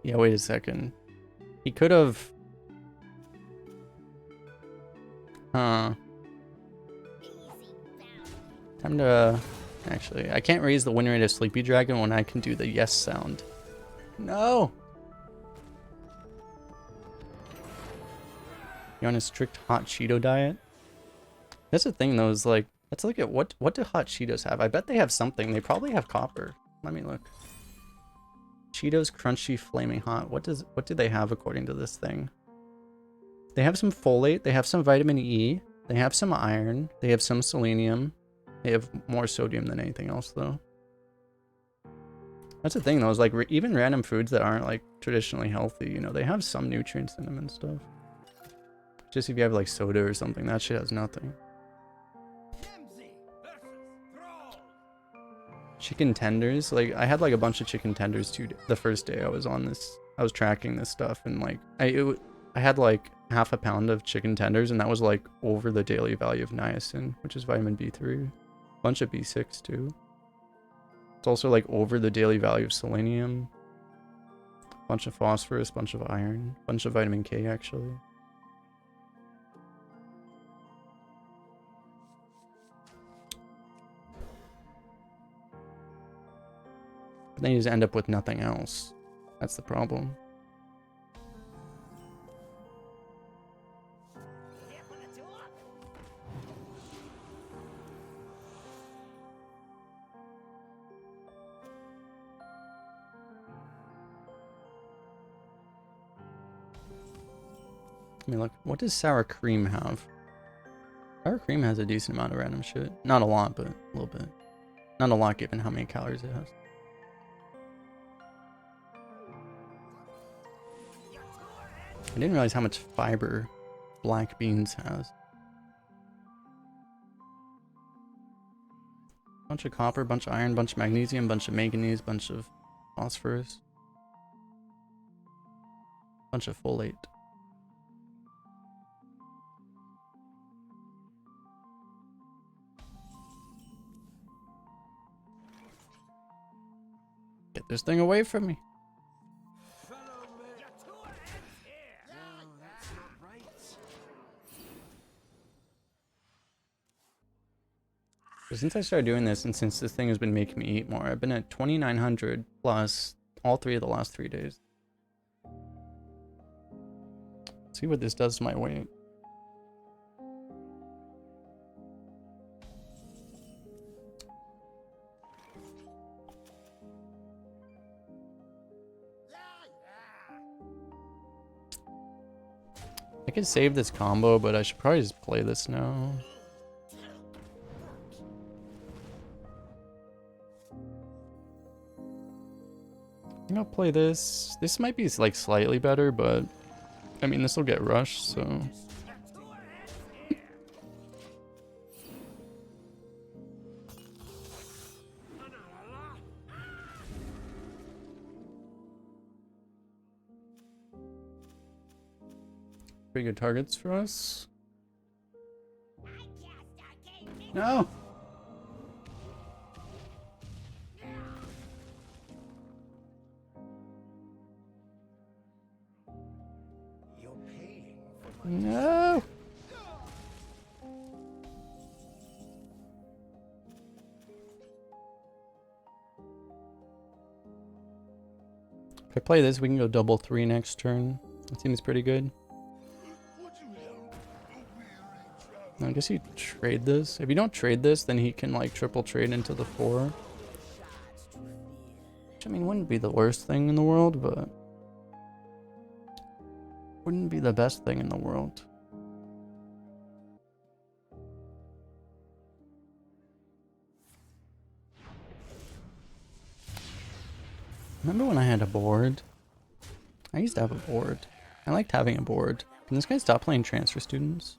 Yeah, wait a second. He could have... Huh. Time to... Actually, I can't raise the win rate of Sleepy Dragon when I can do the yes sound. No! You on a strict hot Cheeto diet? That's the thing though, is like, let's look at what do hot Cheetos have? I bet they have something. They probably have copper. Let me look. Cheetos crunchy flaming hot. What do they have according to this thing? They have some folate, they have some vitamin E, they have some iron, they have some selenium. They have more sodium than anything else though. That's the thing though, is like even random foods that aren't like traditionally healthy, you know, they have some nutrients in them and stuff. Just if you have like soda or something, that shit has nothing. Chicken tenders, like I had like a bunch of chicken tenders the first day I was on this. I was tracking this stuff, and like I had like half a pound of chicken tenders, and that was like over the daily value of niacin, which is vitamin B3, bunch of B6 too. It's also like over the daily value of selenium, bunch of phosphorus, bunch of iron, bunch of vitamin K actually. But then you just end up with nothing else. That's the problem. I mean, look, what does sour cream have? Sour cream has a decent amount of random shit. Not a lot, but a little bit. Not a lot given how many calories it has. I didn't realize how much fiber black beans has. Bunch of copper, bunch of iron, bunch of magnesium, bunch of manganese, bunch of phosphorus. Bunch of folate. Get this thing away from me. So since I started doing this, and since this thing has been making me eat more, I've been at 2,900 plus all 3 of the last 3 days. Let's see what this does to my weight. I could save this combo, but I should probably just play this now. I think I'll play this. This might be like slightly better, but I mean, this will get rushed, so. Pretty good targets for us. No. No. If I play this, we can go double 3 next turn. That seems pretty good. Would you help a weary traveler? I guess you trade this. If you don't trade this, then he can like triple trade into the 4. Which, I mean, wouldn't be the worst thing in the world, but wouldn't be the best thing in the world. Remember when I had a board? I used to have a board. I liked having a board. Can this guy stop playing transfer students?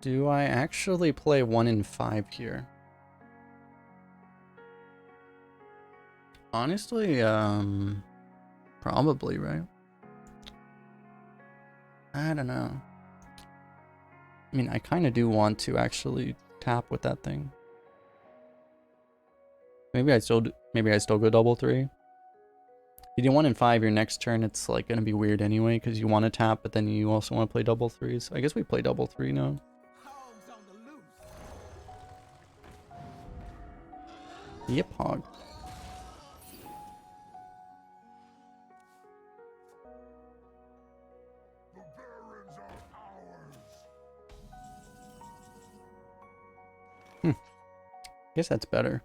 Do I actually play 1 in 5 here? Honestly, probably, right? I don't know. I mean, I kind of do want to actually tap with that thing. Maybe I still go double 3. You do 1 in 5 your next turn, it's like gonna be weird anyway because you want to tap, but then you also want to play double 3s. I guess we play double 3 now. Yep, hog. The Barrens are ours. Guess that's better.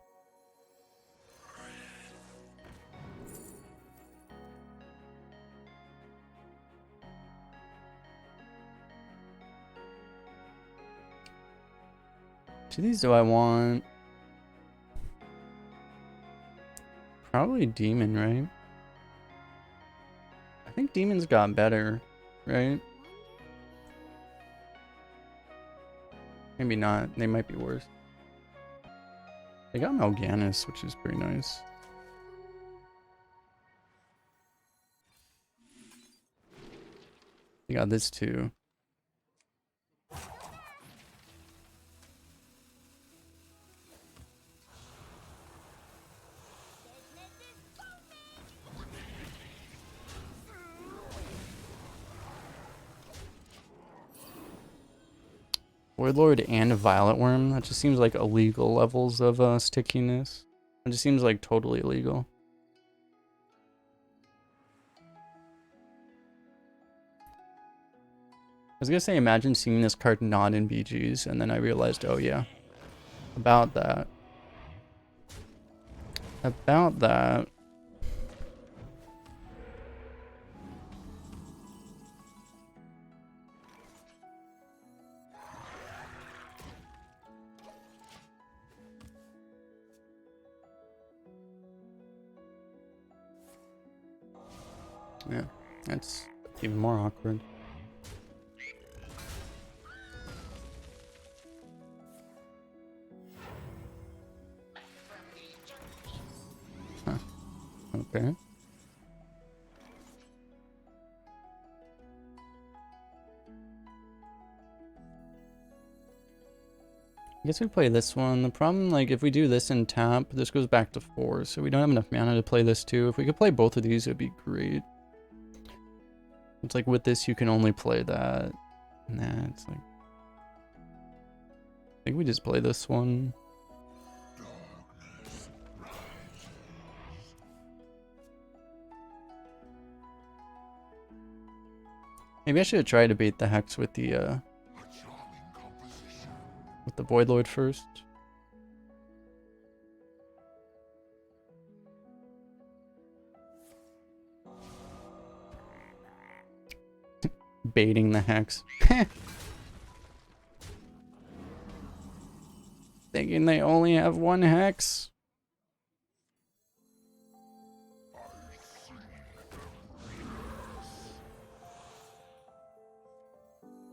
Which of these do I want? Probably Demon, right? I think Demon's got better, right? Maybe not. They might be worse. They got Mal'Ganis, which is pretty nice. They got this too. Warlord and a Violet Worm. That just seems like illegal levels of stickiness. It just seems like totally illegal. I was gonna say, imagine seeing this card not in BGs, and then I realized, oh yeah, about that. About that. Yeah, that's even more awkward. Huh. Okay. I guess we play this one. The problem, like, if we do this and tap, this goes back to 4, so we don't have enough mana to play this too. If we could play both of these, it would be great. It's like with this, you can only play that. Nah, it's like... I think we just play this one. Maybe I should have tried to bait the Hex with the Void Lord first. baiting the hex. Thinking they only have one hex.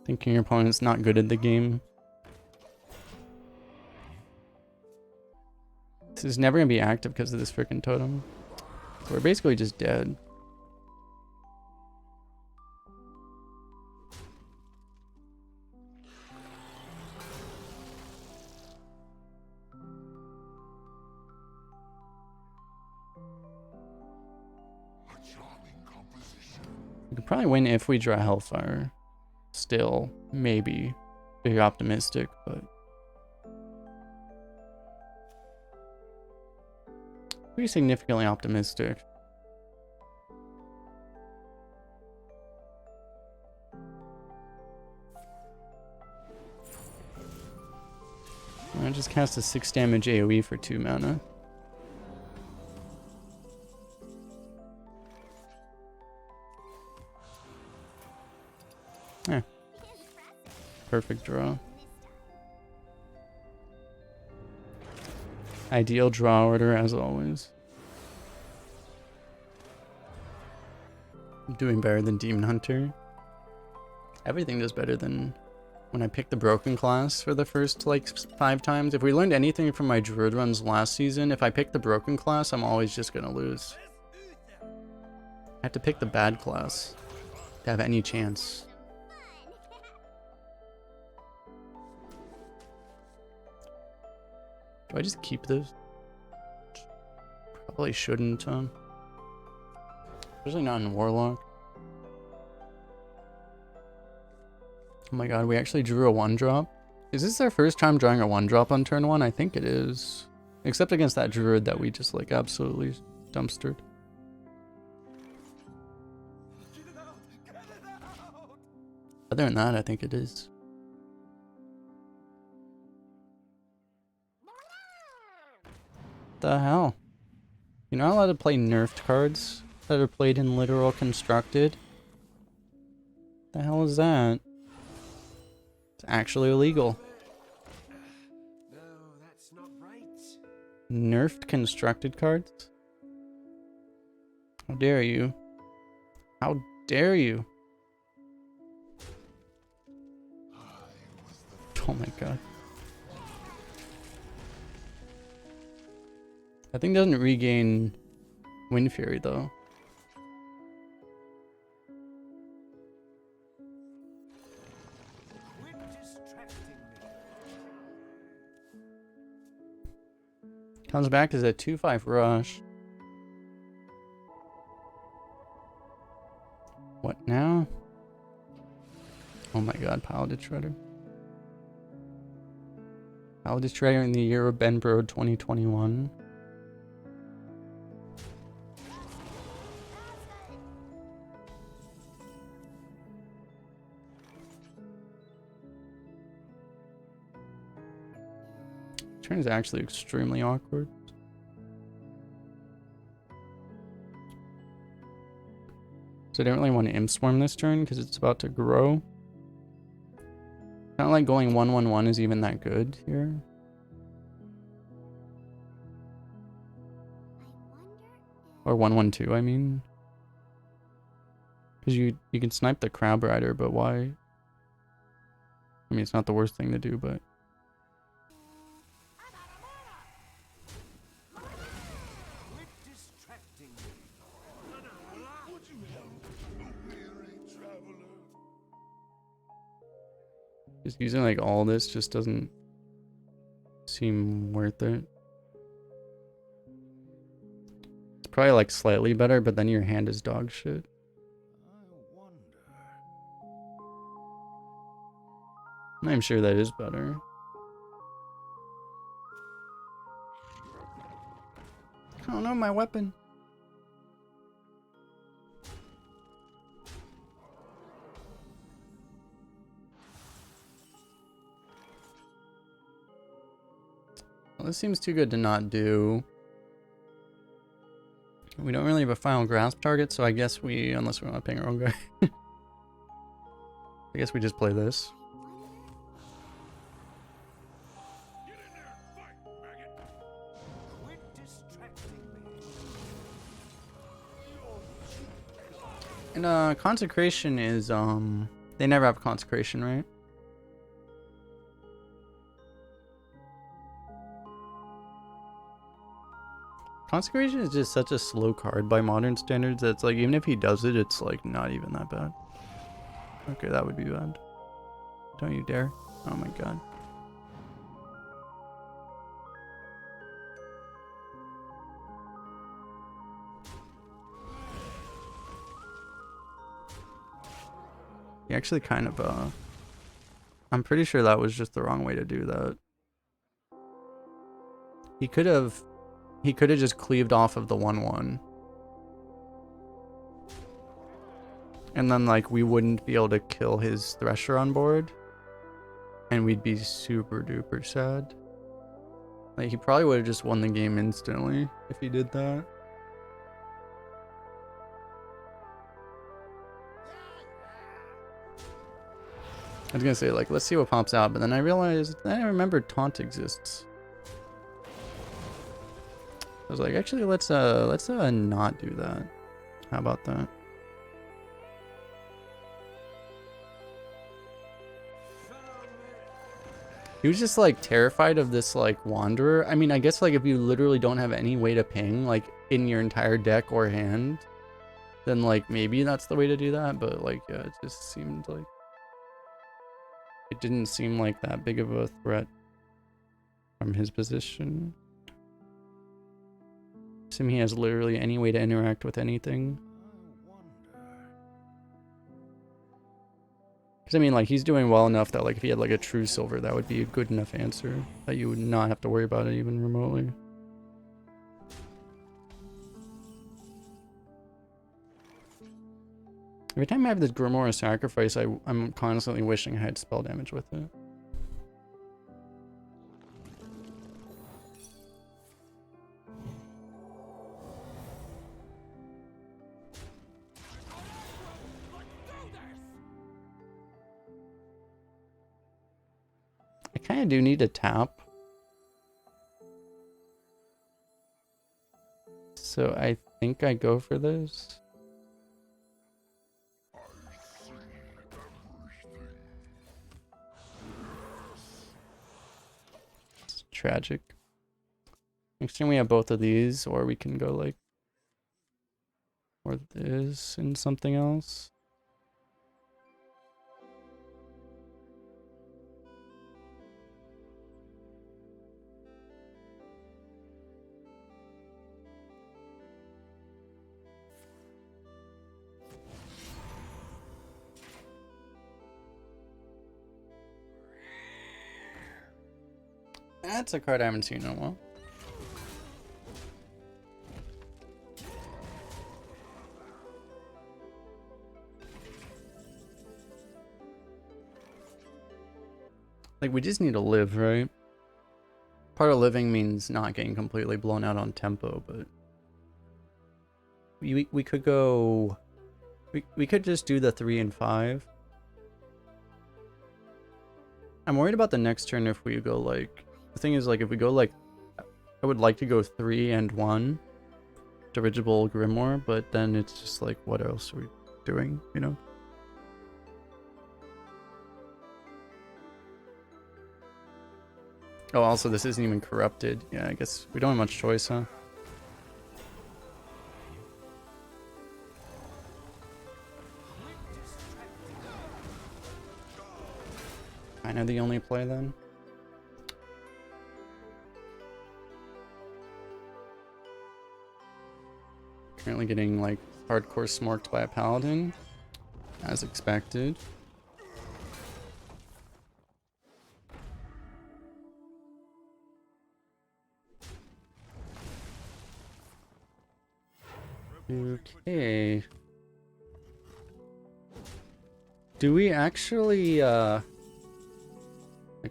Thinking your opponent's not good at the game. This is never gonna be active because of this freaking totem. So we're basically just dead. We could probably win if we draw Hellfire. Still, maybe. Very optimistic, but... pretty significantly optimistic. I just cast a 6 damage AoE for 2 mana. Eh. Perfect draw. Ideal draw order as always. I'm doing better than Demon Hunter. Everything does better than when I picked the Broken class for the first like 5 times. If we learned anything from my Druid runs last season, if I pick the Broken class, I'm always just gonna lose. I have to pick the bad class to have any chance. Do I just keep this? Probably shouldn't, especially not in Warlock. Oh my god, we actually drew a 1-drop. Is this our first time drawing a 1-drop on turn 1? I think it is. Except against that Druid that we just like absolutely dumpstered. Other than that, I think it is. The hell? You're not allowed to play nerfed cards that are played in literal constructed? The hell is that? It's actually illegal. No, that's not right. Nerfed constructed cards? How dare you? How dare you? Oh my god. That thing doesn't regain Win Fury though. Quit distracting me. Comes back as a 2/5 rush. What now? Oh my god, Piloted Shredder. Piloted Shredder in the year of Ben Bro 2021. Turn is actually extremely awkward. So I don't really want to Imp Swarm this turn because it's about to grow. Not like going 1/1/1 is even that good here. Or 1/1/2, I mean. Because you can snipe the Crab Rider, but why? I mean, it's not the worst thing to do, but... Quit distracting me. Would you help a weary traveler? Just using like all this just doesn't seem worth it. It's probably like slightly better, but then your hand is dog shit. I wonder. I'm sure that is better. I don't know, my weapon. Well, this seems too good to not do. We don't really have a final grasp target, so I guess we, unless we want to ping our own guy. I guess we just play this. Get in there and fight, maggot! Quit distracting me. And consecration is they never have consecration, right? Consecration is just such a slow card by modern standards that it's like even if he does it, it's like not even that bad. Okay, that would be bad. Don't you dare. Oh my god. He actually kind of I'm pretty sure that was just the wrong way to do that. He could have just cleaved off of the 1/1. And then like we wouldn't be able to kill his Thresher on board. And we'd be super duper sad. Like he probably would have just won the game instantly if he did that. I was gonna say like let's see what pops out, but then I realized I remembered taunt exists. I was like, actually, let's not do that. How about that? He was just like terrified of this like wanderer. I mean, I guess like if you literally don't have any way to ping like in your entire deck or hand, then like maybe that's the way to do that. But like, yeah, it just seemed like it didn't seem like that big of a threat from his position. Assume he has literally any way to interact with anything. Because I mean, like, he's doing well enough that, like, if he had, like, a true silver, that would be a good enough answer. That you would not have to worry about it even remotely. Every time I have this Grimoire Sacrifice, I'm constantly wishing I had spell damage with it. I kind of do need to tap. So I think I go for this. It's tragic. Next time we have both of these, or we can go like, or this and something else. That's a card I haven't seen in a while. Like, we just need to live, right? Part of living means not getting completely blown out on tempo, but we could go. We could just do the 3 and 5. I'm worried about the next turn if we go like. The thing is, like, if we go like, I would like to go 3 and 1, Dirigible Grimoire, but then it's just like, what else are we doing, you know? Oh, also, this isn't even corrupted. Yeah, I guess we don't have much choice, huh? Kind of the only play then. Currently getting like hardcore smorked by a paladin, as expected. Okay. Do we actually I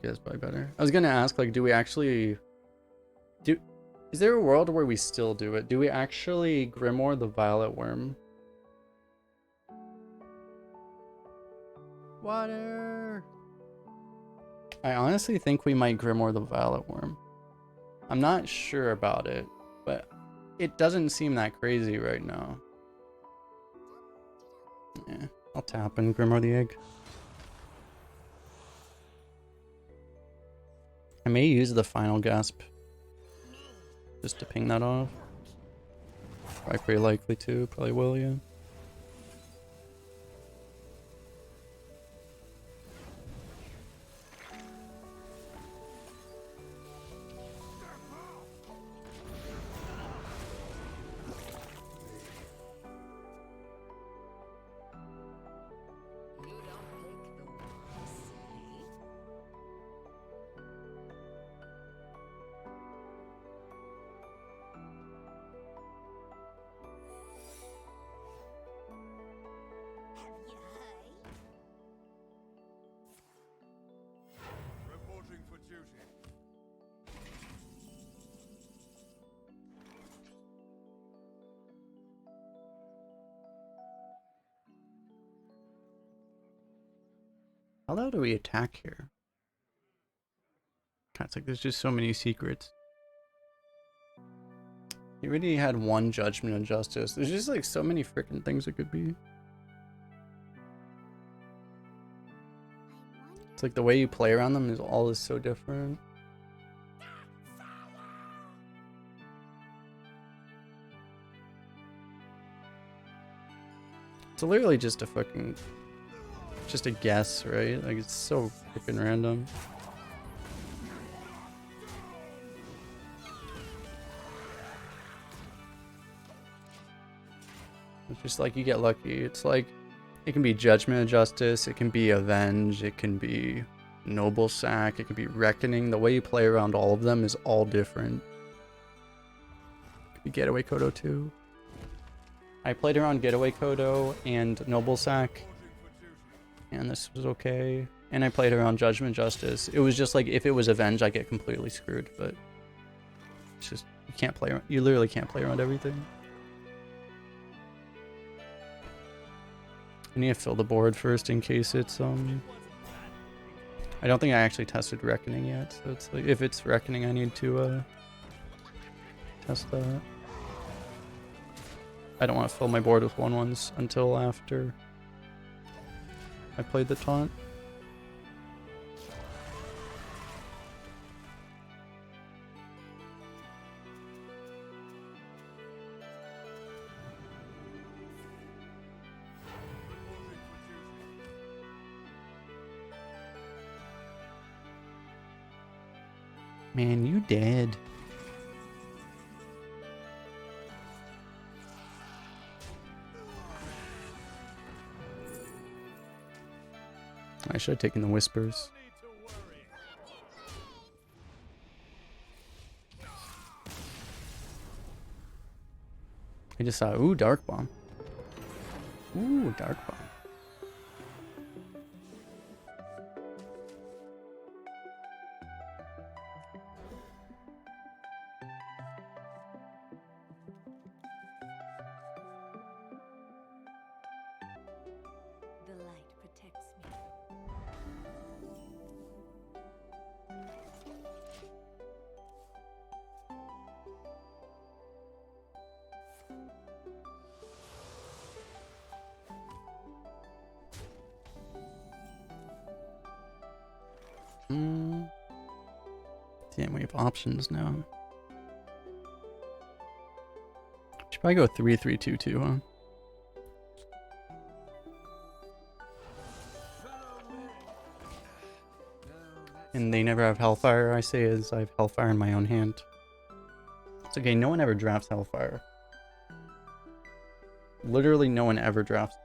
guess probably better. I was gonna ask, like, do we actually is there a world where we still do it? Do we actually Grimoire the Violet Worm? Water! I honestly think we might Grimoire the Violet Worm. I'm not sure about it, but it doesn't seem that crazy right now. Yeah, I'll tap and Grimoire the Egg. I may use the Final Gasp just to ping that off. Probably pretty likely to, probably will, yeah. You don't make the ones, eh? Have you heard? Reporting for duty. How loud do we attack here? God, it's like there's just so many secrets. He already had one Judgment of Justice. There's just like so many freaking things it could be. It's like the way you play around them is so different. It's literally just a guess, right? Like it's so freaking random. It's just like you get lucky. It's like it can be Judgment of Justice, it can be Avenge, it can be Noble Sack, it can be Reckoning. The way you play around all of them is all different. It could be Getaway Kodo too. I played around Getaway Kodo and Noble Sack, and this was okay. And I played around Judgment Justice. It was just like if it was Avenge, I get completely screwed. But it's just you can't play. You literally can't play around everything. I need to fill the board first in case it's I don't think I actually tested Reckoning yet, so it's like if it's Reckoning, I need to test that. I don't want to fill my board with 1/1s until after I played the taunt. Man, you dead. I should have taken the Whispers. I just saw, ooh, Dark Bomb. Ooh, Dark Bomb. The light protects me. Damn, we have options now. Should probably go 3-3-2-2, huh? And they never have Hellfire, I say, as I have Hellfire in my own hand. It's okay, no one ever drafts Hellfire. Literally no one ever drafts.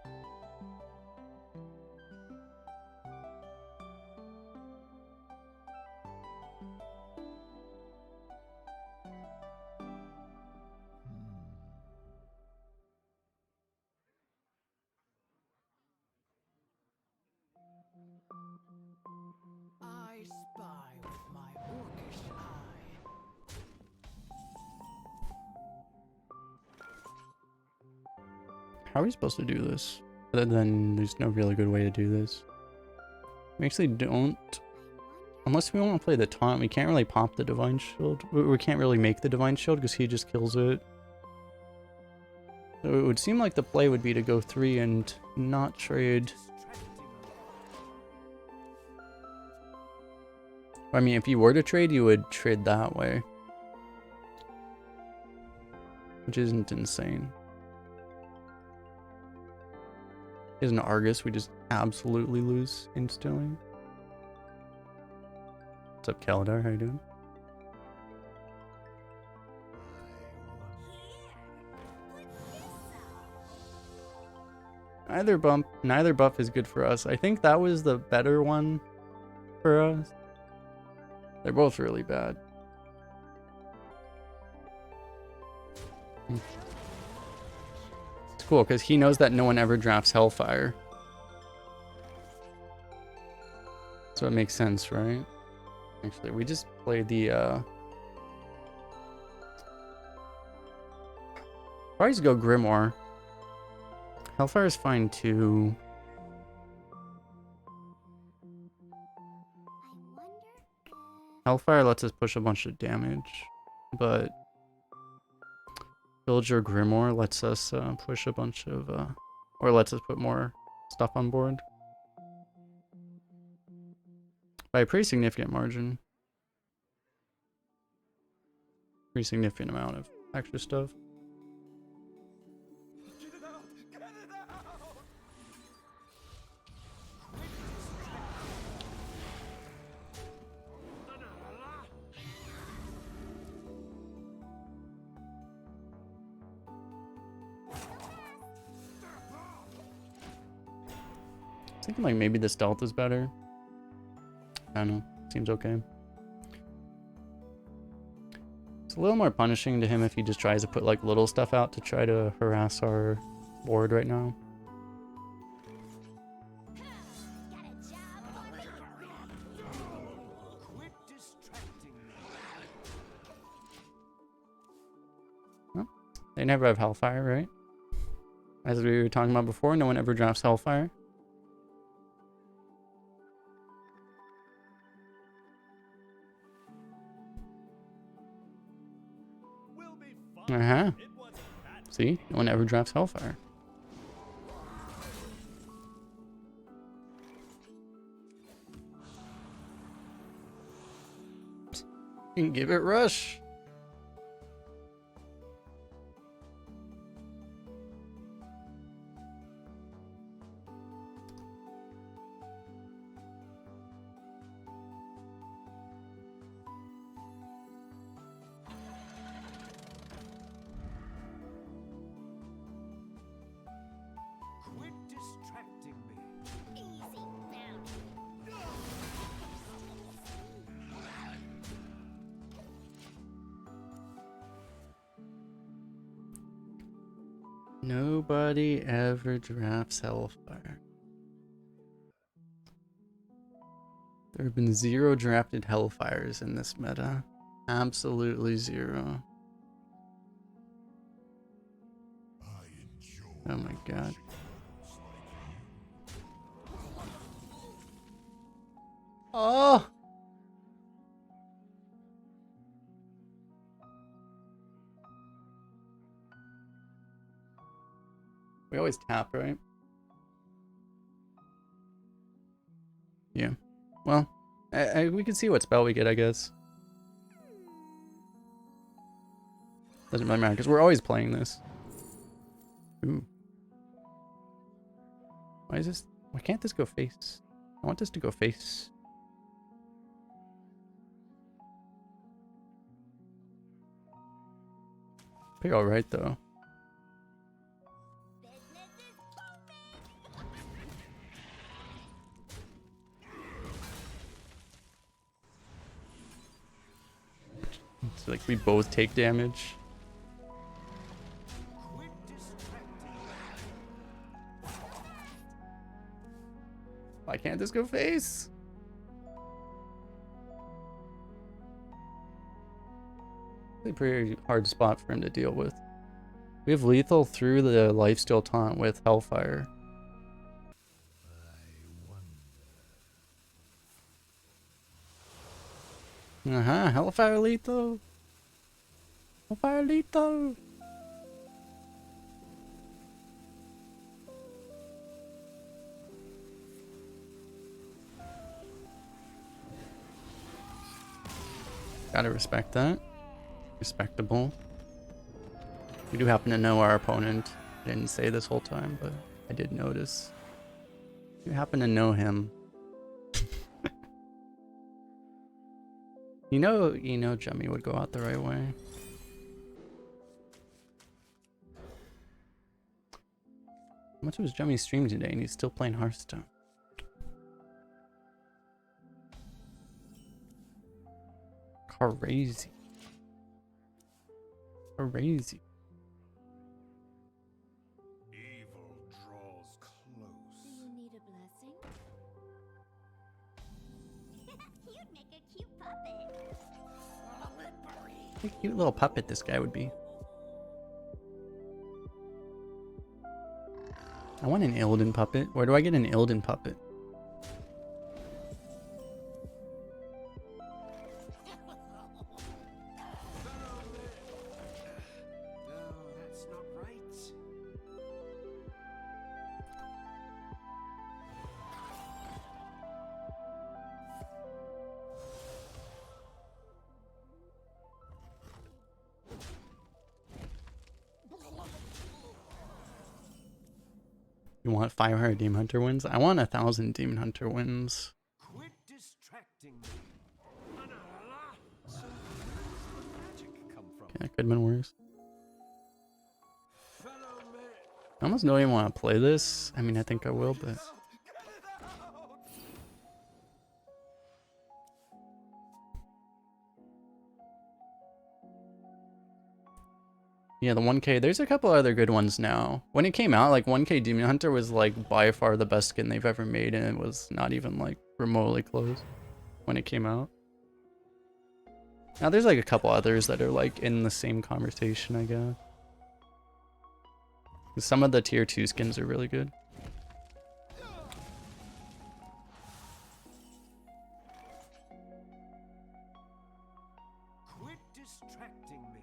I spy with my orcish eye. How are we supposed to do this? Other than there's no really good way to do this. We actually don't. Unless we want to play the taunt, we can't really pop the Divine Shield. We can't really make the Divine Shield because he just kills it. So it would seem like the play would be to go 3 and not trade. I mean, if you were to trade, you would trade that way. Which isn't insane. Is an Argus, we just absolutely lose instantly. What's up, Kaladar? How you doing? Neither buff is good for us. I think that was the better one for us. They're both really bad. It's cool because he knows that no one ever drafts Hellfire. So it makes sense, right? Actually, we just played the probably just go Grimoire. Hellfire is fine too. Hellfire lets us push a bunch of damage, but Villager Grimoire lets us push a bunch of, or lets us put more stuff on board. By a pretty significant margin. Pretty significant amount of extra stuff. Get it out! Get it out! I was thinking like maybe the stealth is better. I don't know. Seems okay. It's a little more punishing to him if he just tries to put like little stuff out to try to harass our board right now. Quit distracting me. Well, they never have Hellfire, right? As we were talking about before, no one ever drafts Hellfire. We'll be fine. Uh-huh. It wasn't that. See? No one ever drafts Hellfire. You can give it Rush. Quit distracting me. Easy found. Nobody ever drafts Hellfire. There have been 0 drafted Hellfires in this meta. Absolutely 0. I enjoy Oh my god. Oh! We always tap, right? Yeah. Well, we can see what spell we get, I guess. Doesn't really matter, because we're always playing this. Ooh. Why is this? Why can't this go face? I want this to go face. Pretty alright, though. Business is booming. It's like we both take damage. Quit distracting me. Why can't this go face? It's a pretty hard spot for him to deal with. We have lethal through the lifesteal taunt with Hellfire. I wonder. Hellfire lethal. Hellfire lethal. Gotta respect that. Respectable. We do happen to know our opponent. I didn't say this whole time, but I did notice. You happen to know him. You know Jemmy would go out the right way. How much was Jemmy's stream today and he's still playing Hearthstone? Crazy. Crazy. Evil draws close. Do you need a blessing? You'd make a cute puppet. What a cute little puppet this guy would be. I want an Illidan puppet. Where do I get an Illidan puppet? That's not right. You want 500 Demon Hunter wins? I want 1,000 Demon Hunter wins. Quit distracting me. La, la, la, la. So where does the magic come from? Yeah, could have been worse. Fellow man. I almost don't even want to play this. I mean, I think I will, but... Yeah, the 1K, there's a couple other good ones now. When it came out, like 1K Demon Hunter was like by far the best skin they've ever made, and it was not even like remotely close when it came out. Now there's like a couple others that are like in the same conversation, I guess. Some of the tier 2 skins are really good. Quit distracting me.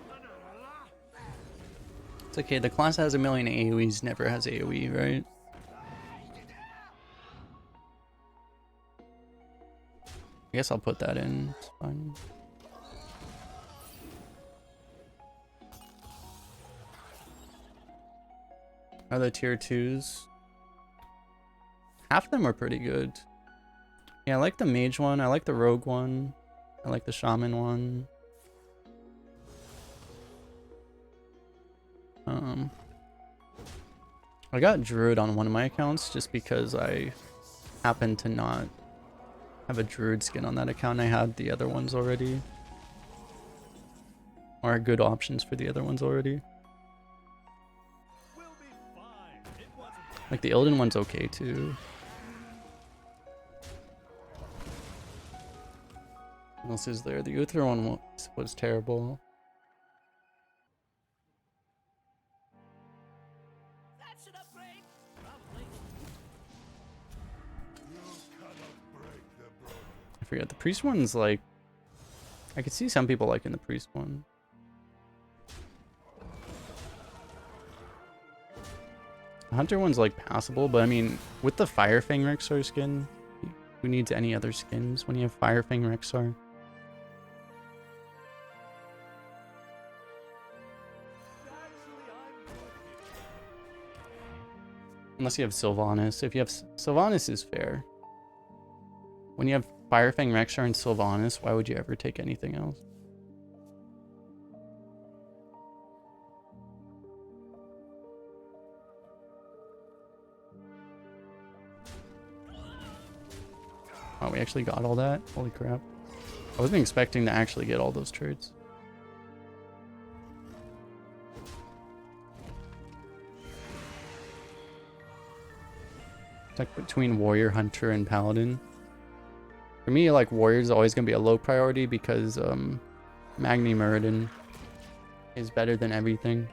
La, la, la, la. It's okay, the class has a million AoEs, never has AoE, right? I guess I'll put that in, it's fine. Other tier 2s. Half of them are pretty good. Yeah, I like the mage one, I like the rogue one, I like the shaman one. I got druid on one of my accounts just because I happen to not have a druid skin on that account. I had the other ones already. Or good options for the other ones already. We'll be fine. It wasn't Like the Illidan one's okay too. What else is there? The Uther one was terrible. That's an upgrade. Probably. You cannot break the broken. I forget. The priest one's like... I could see some people liking the priest one. The hunter one's like passable, but I mean, with the Firefang Rexar skin, who needs any other skins when you have Firefang Rexar? Unless you have Sylvanas. If you have Sylvanas is fair. When you have Firefang Rexar and Sylvanas, why would you ever take anything else? Oh, we actually got all that? Holy crap. I wasn't expecting to actually get all those traits. It's like between Warrior, Hunter, and Paladin. For me, like, Warrior is always going to be a low priority because Magni Muradin is better than everything.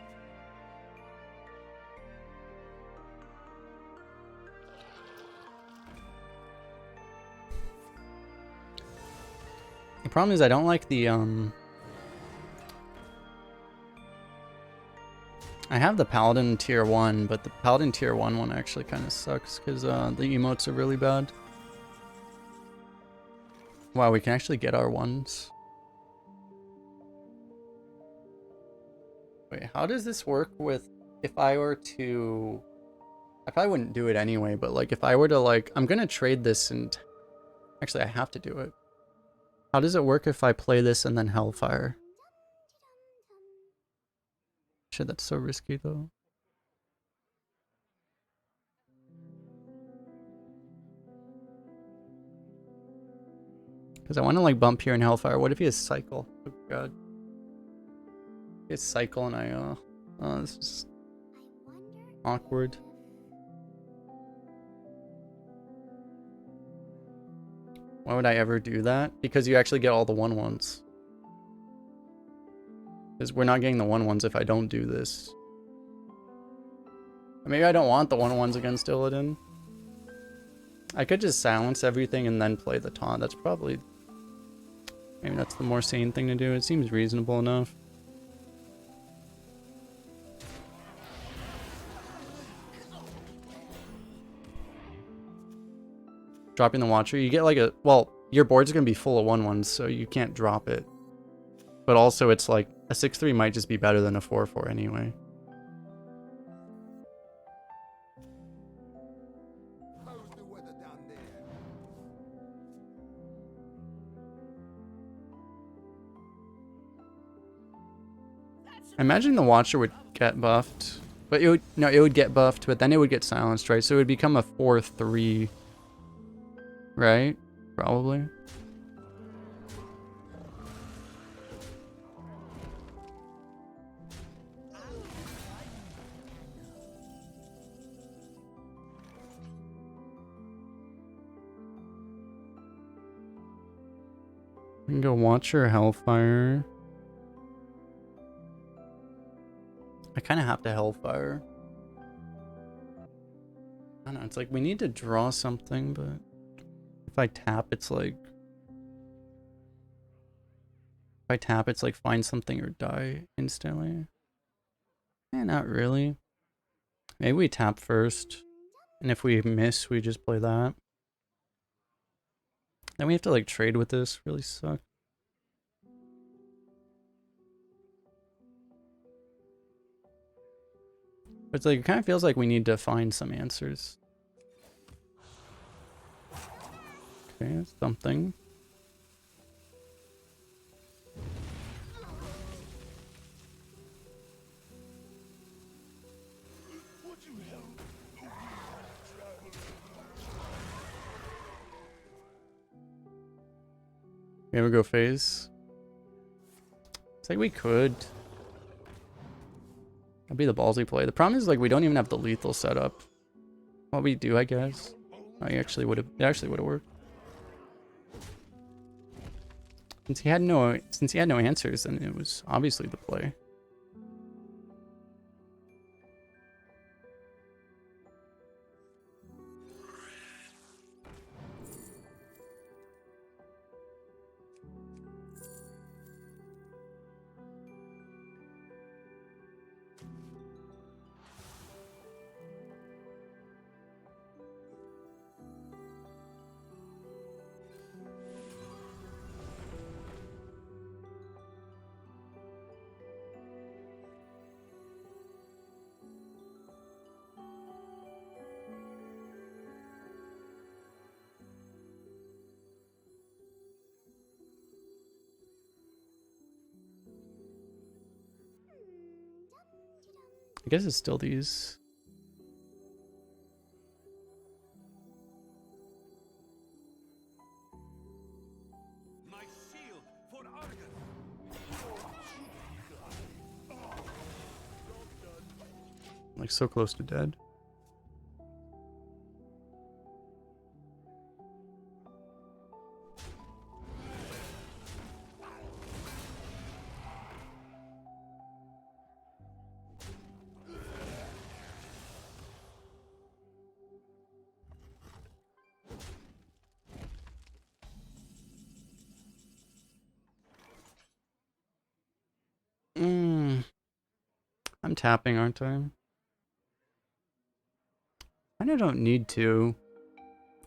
The problem is I don't like the I have the Paladin tier 1, but the Paladin tier 1 one actually kind of sucks because the emotes are really bad. Wow, we can actually get our ones. Wait, how does this work with if I were to... I probably wouldn't do it anyway, but like if I were to like... I'm gonna trade this and... Actually, I have to do it. How does it work if I play this and then Hellfire? Shit, that's so risky though. Because I want to like bump here in Hellfire. What if he has Cycle? Oh god. He has Cycle and I, oh, this is awkward. Why would I ever do that? Because you actually get all the 1/1s. Because we're not getting the 1/1s if I don't do this. Or maybe I don't want the 1/1s against Illidan. I could just silence everything and then play the taunt. That's probably... Maybe that's the more sane thing to do. It seems reasonable enough. Dropping the Watcher, you get like a... Well, your board's going to be full of 1/1s, so you can't drop it. But also, it's like, a 6/3 might just be better than a 4/4 anyway. How's the weather down there? I imagine the Watcher would get buffed. But it would... No, it would get buffed, but then it would get silenced, right? So it would become a 4/3... Right? Probably. We can go Watcher, Hellfire. I kind of have to Hellfire. I don't know, it's like we need to draw something, but if I tap, it's like... If I tap, it's like find something or die instantly. Eh, not really. Maybe we tap first, and if we miss, we just play that. Then we have to like trade with this, really suck. But it's like, it kind of feels like we need to find some answers. Okay, something. Would you help a weary traveler? We ever go phase? It's like we could. That'd be the ballsy play. The problem is like we don't even have the lethal setup. Well, we do, I guess. Oh, he actually would have. It actually would have worked. Since he had no answers, then it was obviously the play. I guess it's still these. My shield for Argus. Like so close to dead. I'm tapping, aren't I? I don't need to.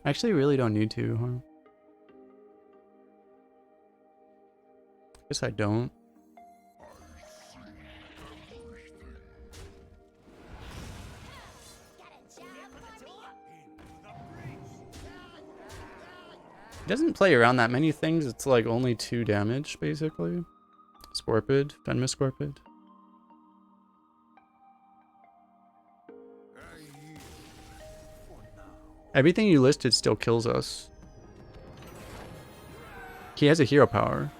Actually, really don't need to, huh? Guess I don't. It doesn't play around that many things. It's like only 2 damage, basically. Scorpid, Fenris Scorpid. Everything you listed still kills us. He has a hero power.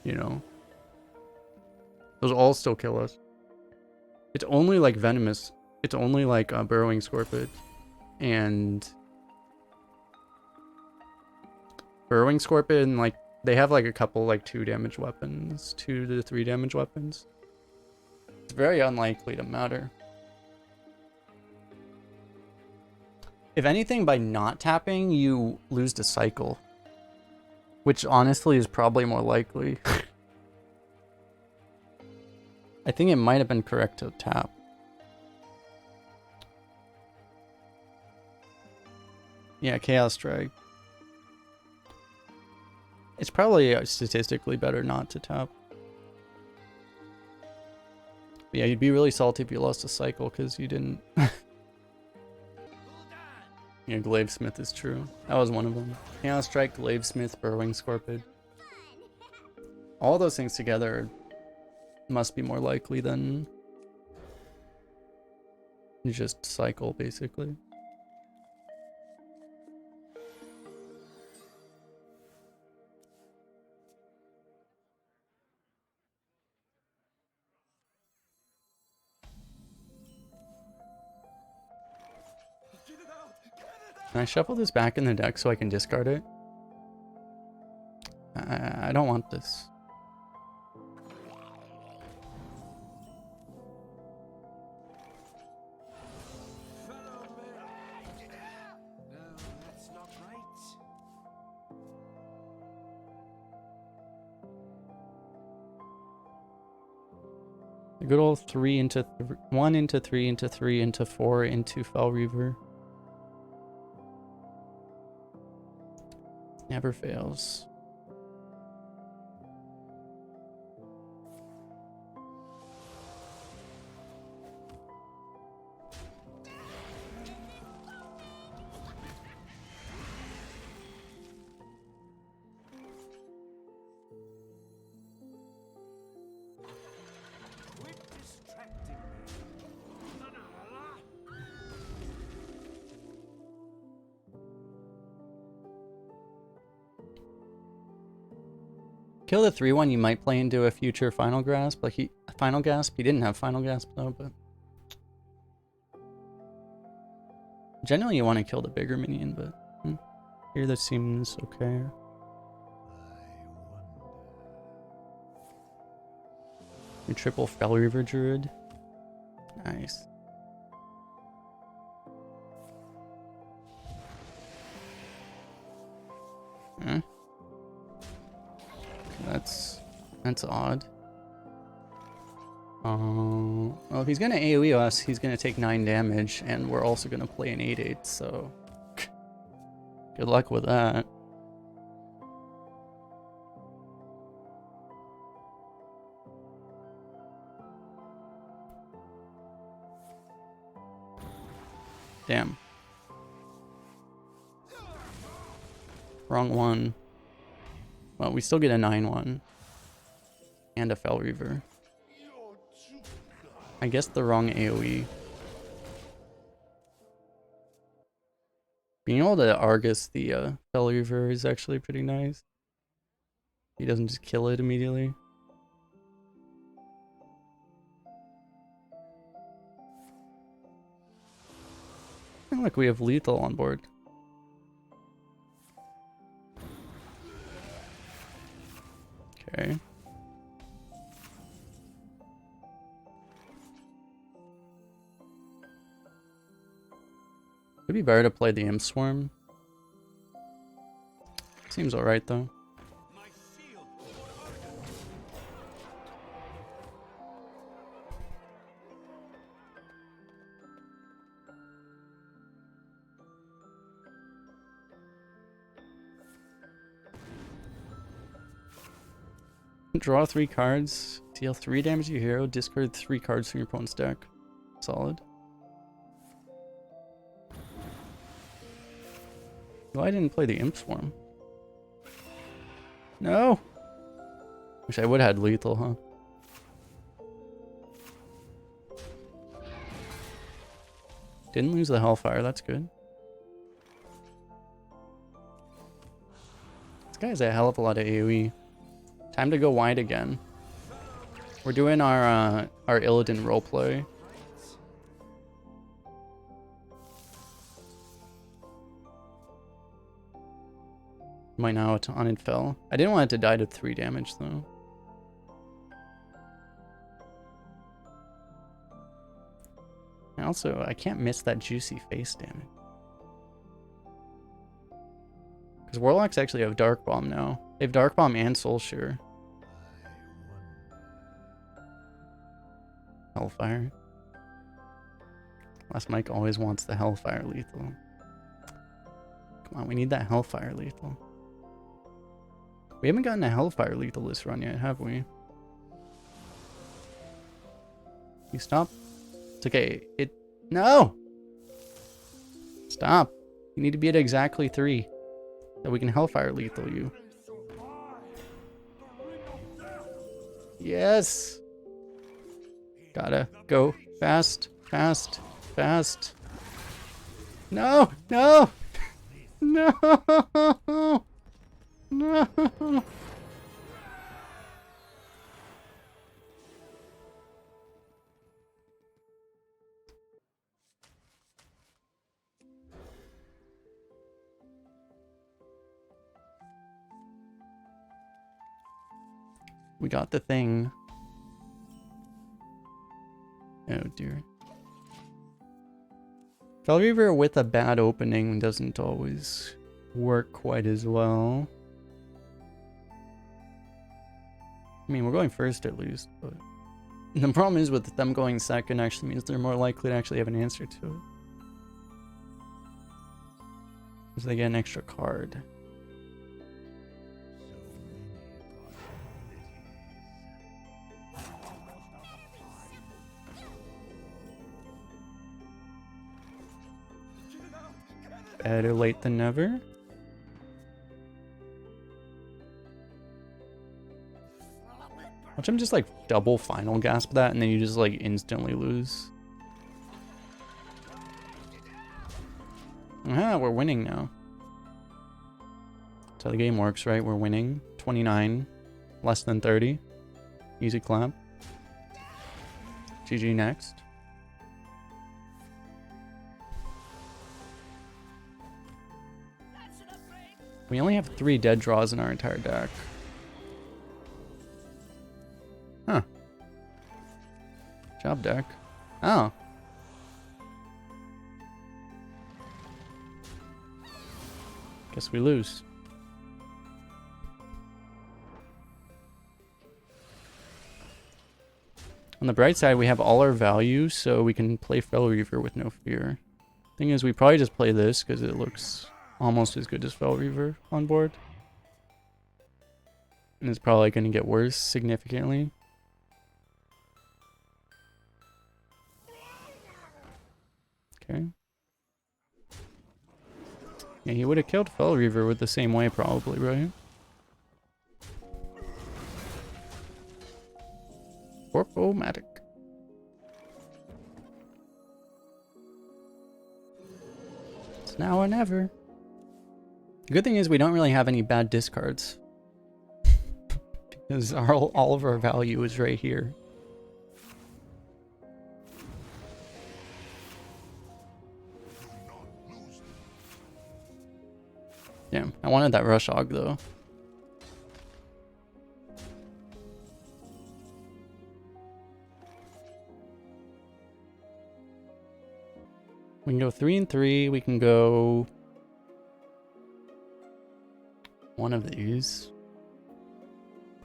You know. Those all still kill us. It's only like Venomous. It's only like Burrowing Scorpid. And... Burrowing Scorpion, like, they have like a couple like 2 damage weapons. 2 to 3 damage weapons. It's very unlikely to matter. If anything, by not tapping, you lose the cycle. Which honestly is probably more likely. I think it might have been correct to tap. Yeah, Chaos Strike. It's probably statistically better not to tap. But yeah, you'd be really salty if you lost a cycle because you didn't. Yeah, Glavesmith is true. That was one of them. Chaos Strike, Glavesmith, Burrowing Scorpid. All those things together must be more likely than just cycle, basically. Can I shuffle this back in the deck so I can discard it? I don't want this. Follow me. No, that's not right. The good old 3 into 1 into 3 into 3 into 4 into Fel Reaver. Never fails. Quit distracting me. La, la, la, la. Kill the 3/1, you might play into a future Final Grasp. Like Final Gasp. He didn't have Final Gasp though, but generally you want to kill the bigger minion, but here this seems okay. Your triple Fel Reaver Druid. Nice. Hmm. That's odd. Well, if he's gonna AoE us, he's gonna take 9 damage, and we're also gonna play an 8/8, so good luck with that. Damn. Wrong one. Well, we still get a 9/1. And a Fel Reaver. I guess the wrong AoE. Being able to Argus the Fel Reaver is actually pretty nice. He doesn't just kill it immediately. I feel like we have lethal on board. Okay. It'd be better to play the Imp Swarm. Seems alright though. My shield. Draw 3 cards. Deal 3 damage to your hero. Discard 3 cards from your opponent's deck. Solid. Well, I didn't play the Imp Swarm. No! Wish I would have had lethal, huh? Didn't lose the Hellfire, that's good. This guy has a hell of a lot of AoE. Time to go wide again. We're doing our Illidan roleplay. Might now on it fell. I didn't want it to die to 3 damage though. And also, I can't miss that juicy face damage. Because Warlocks actually have Dark Bomb now. They have Dark Bomb and Soul Shear. Hellfire. Last Mike always wants the Hellfire lethal. Come on, we need that Hellfire lethal. We haven't gotten a Hellfire lethal this run yet, have we? You stop? It's okay. No! Stop. You need to be at exactly 3. So we can Hellfire lethal you. Yes! Gotta go fast, fast, fast. No! No! No! No! We got the thing. Oh dear. Fel Reaver with a bad opening doesn't always work quite as well. I mean, we're going first at least, but the problem is with them going second actually means they're more likely to actually have an answer to it. Because they get an extra card. Better late than never. Watch him just like double final gasp that and then you just like instantly lose. Ah, we're winning now. That's how the game works, right? We're winning. 29, less than 30. Easy clap. GG next. We only have 3 dead draws in our entire deck. Huh. Job deck. Oh. Guess we lose. On the bright side, we have all our value, so we can play Fel Reaver with no fear. Thing is, we probably just play this because it looks almost as good as Fel Reaver on board. And it's probably going to get worse significantly. Okay. Yeah, he would have killed Fel Reaver with the same way probably, right? Corpo-matic. It's now or never. The good thing is we don't really have any bad discards. Because all of our value is right here. Yeah, I wanted that Rush Hog though. We can go 3 and 3. We can go one of these.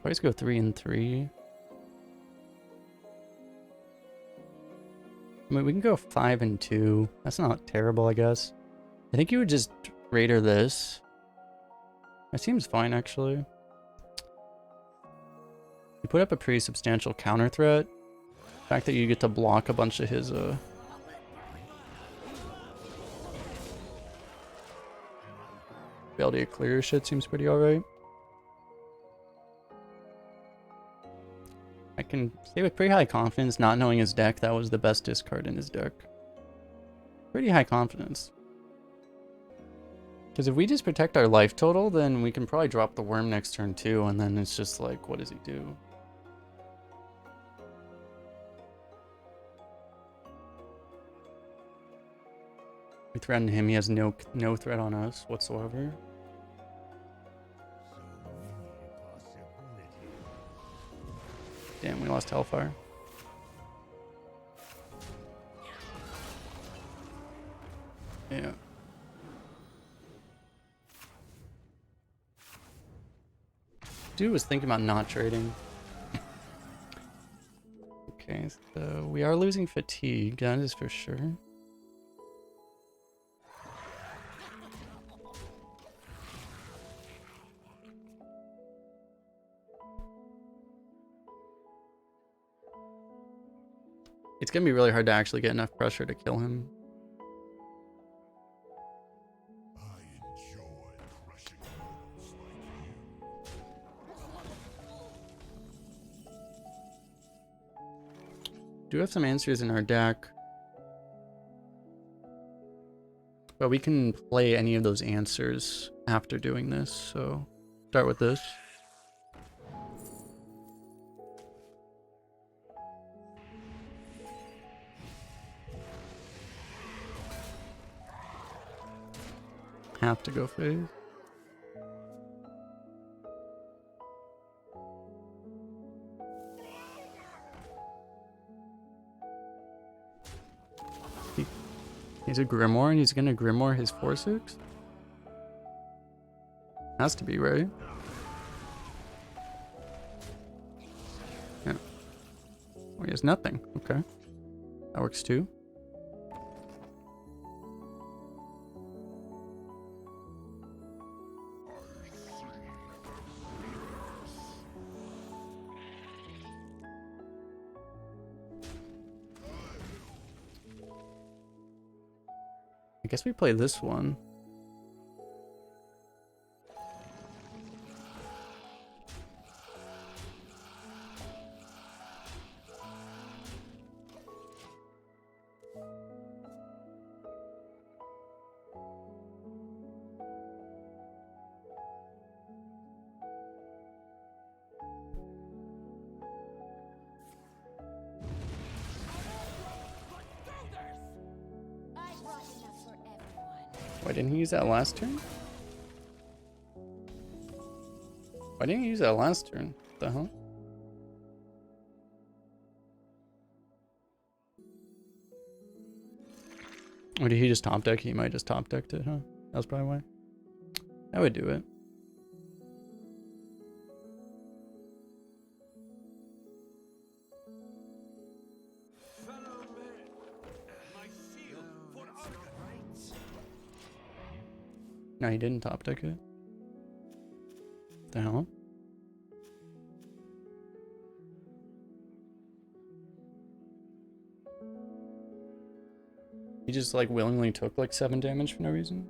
Always go 3 and 3. I mean, we can go 5 and 2. That's not terrible, I guess. I think you would just Raider this. That seems fine, actually. put up a pretty substantial counter threat. The fact that you get to block a bunch of his ability to clear shit seems pretty alright. I can say with pretty high confidence, not knowing his deck, that was the best discard in his deck. Pretty high confidence. Because if we just protect our life total, then we can probably drop the worm next turn too, and then it's just like, what does he do? We threaten him, he has no threat on us whatsoever. Damn, we lost Hellfire. Yeah. Dude was thinking about not trading. Okay, so we are losing fatigue, that is for sure. It's gonna be really hard to actually get enough pressure to kill him. I enjoy crushing mortals like you. Do have some answers in our deck. But we can play any of those answers after doing this, so start with this. Have to go phase. He's a Grimoire and he's gonna Grimoire his 4/6? Has to be, right? Yeah. Oh, he has nothing. Okay. That works too. I guess we play this one. I brought enough for everyone. Why didn't he use that last turn? Why didn't he use that last turn? What the hell? Or did he just top deck? He might just top decked it, huh? That was probably why. I would do it. Fellow men, my seal for honor. No, he didn't top deck it. The hell? He just like willingly took like 7 damage for no reason.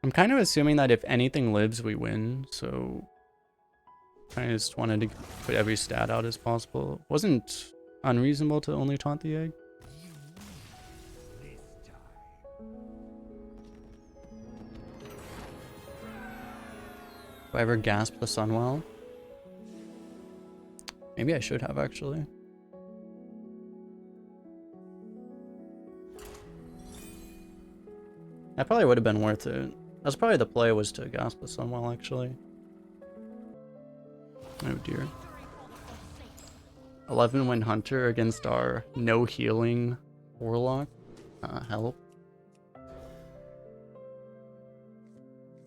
I'm kind of assuming that if anything lives, we win, so I just wanted to put every stat out as possible. Wasn't unreasonable to only taunt the egg. This time. If I ever gasped the Sunwell? Maybe I should have, actually. That probably would have been worth it. That's probably the play, was to gasp the Sunwell, actually. Oh dear. 11 win Hunter against our no healing Warlock. Help.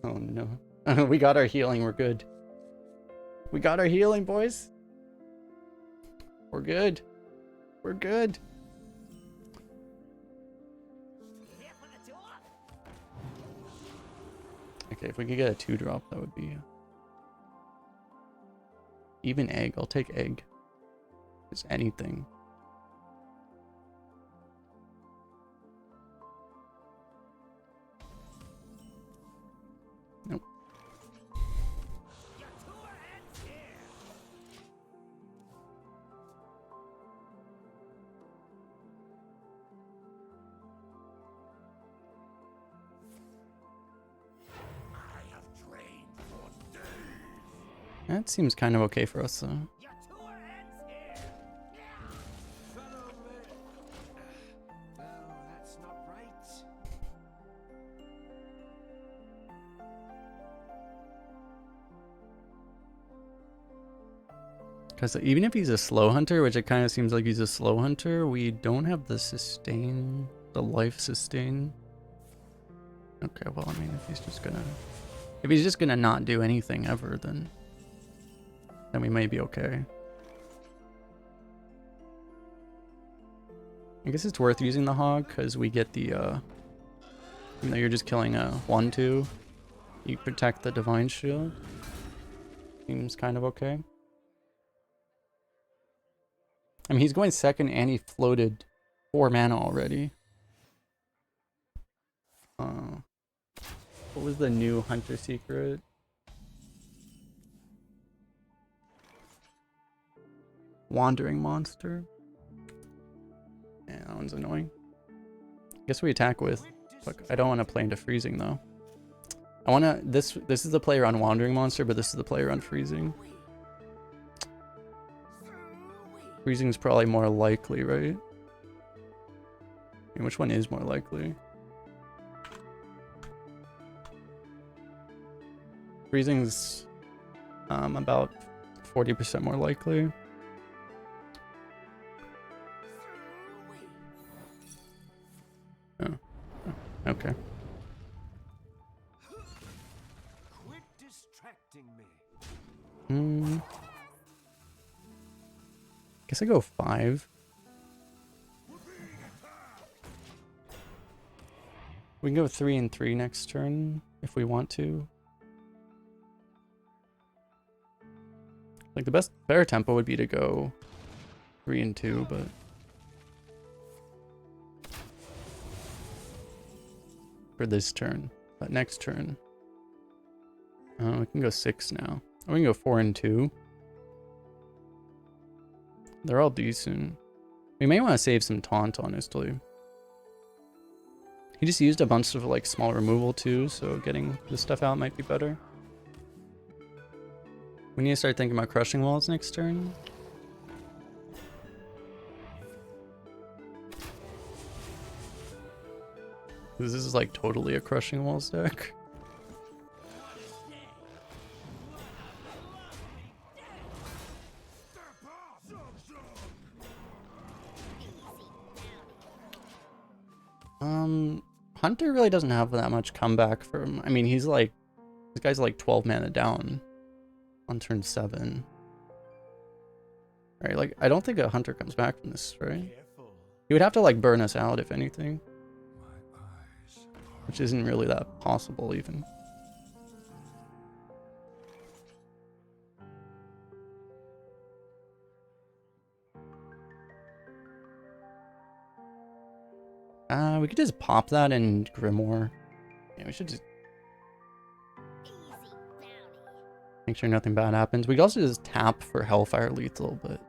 Oh no. We got our healing, we're good. We got our healing, boys. We're good. We're good. Okay, if we could get a 2-drop, that would be... Even egg, I'll take egg. Just anything. Nope. That seems kind of okay for us, though. That's not right. Because even if he's a slow hunter, which it kind of seems like he's a slow hunter, we don't have the sustain, the life sustain. Okay, well, I mean, if he's just gonna not do anything ever, then we may be okay. I guess it's worth using the hog because we get the, even though you're just killing a 1/2, you protect the divine shield. Seems kind of okay. I mean, he's going second and he floated 4 mana already. What was the new hunter secret? Wandering monster. Yeah, that one's annoying. Guess we attack with. Look, I don't want to play into freezing though. I want to. This is the player on wandering monster, but this is the player on freezing. Freezing's probably more likely, right? I mean, which one is more likely? Freezing's about 40% more likely. Oh. Okay. Quit distracting me. Guess I go 5. We can go 3 and 3 next turn if we want to. Like the better tempo would be to go 3 and 2, but for this turn. But next turn, we can go 6 now. Or we can go 4 and 2. They're all decent. We may want to save some taunt, honestly. He just used a bunch of like small removal too, so getting this stuff out might be better. We need to start thinking about crushing walls next turn. This is like totally a crushing walls deck. Hunter really doesn't have that much comeback from. I mean, he's like, this guy's like 12 mana down on turn 7. Right, like I don't think a hunter comes back from this, right? Careful. He would have to like burn us out if anything, My eyes are which isn't really that possible even. We could just pop that in Grimoire. Yeah, we should just Easy bounty. make sure nothing bad happens. We could also just tap for Hellfire Lethal, but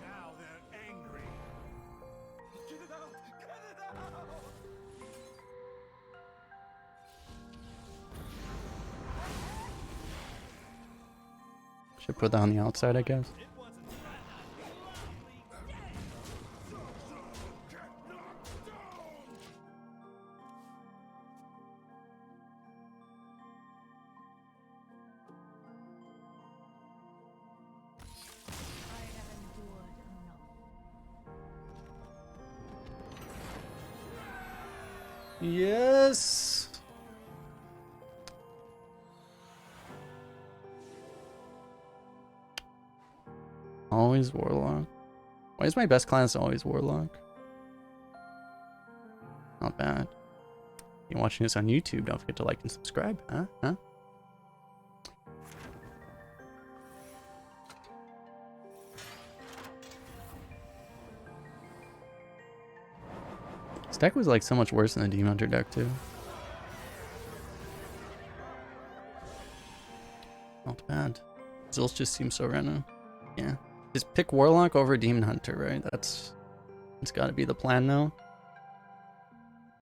Now they're angry. Get it out! Get it out! should put that on the outside, I guess. It wasn't I have endured enough. Yes. Always Warlock. Why is my best class always Warlock? Not bad. If you're watching this on YouTube, don't forget to like and subscribe, huh? This deck was like so much worse than the Demon Hunter deck too. Not bad. Zilch just seems so random. Yeah. Just pick Warlock over Demon Hunter, right? It's gotta be the plan now.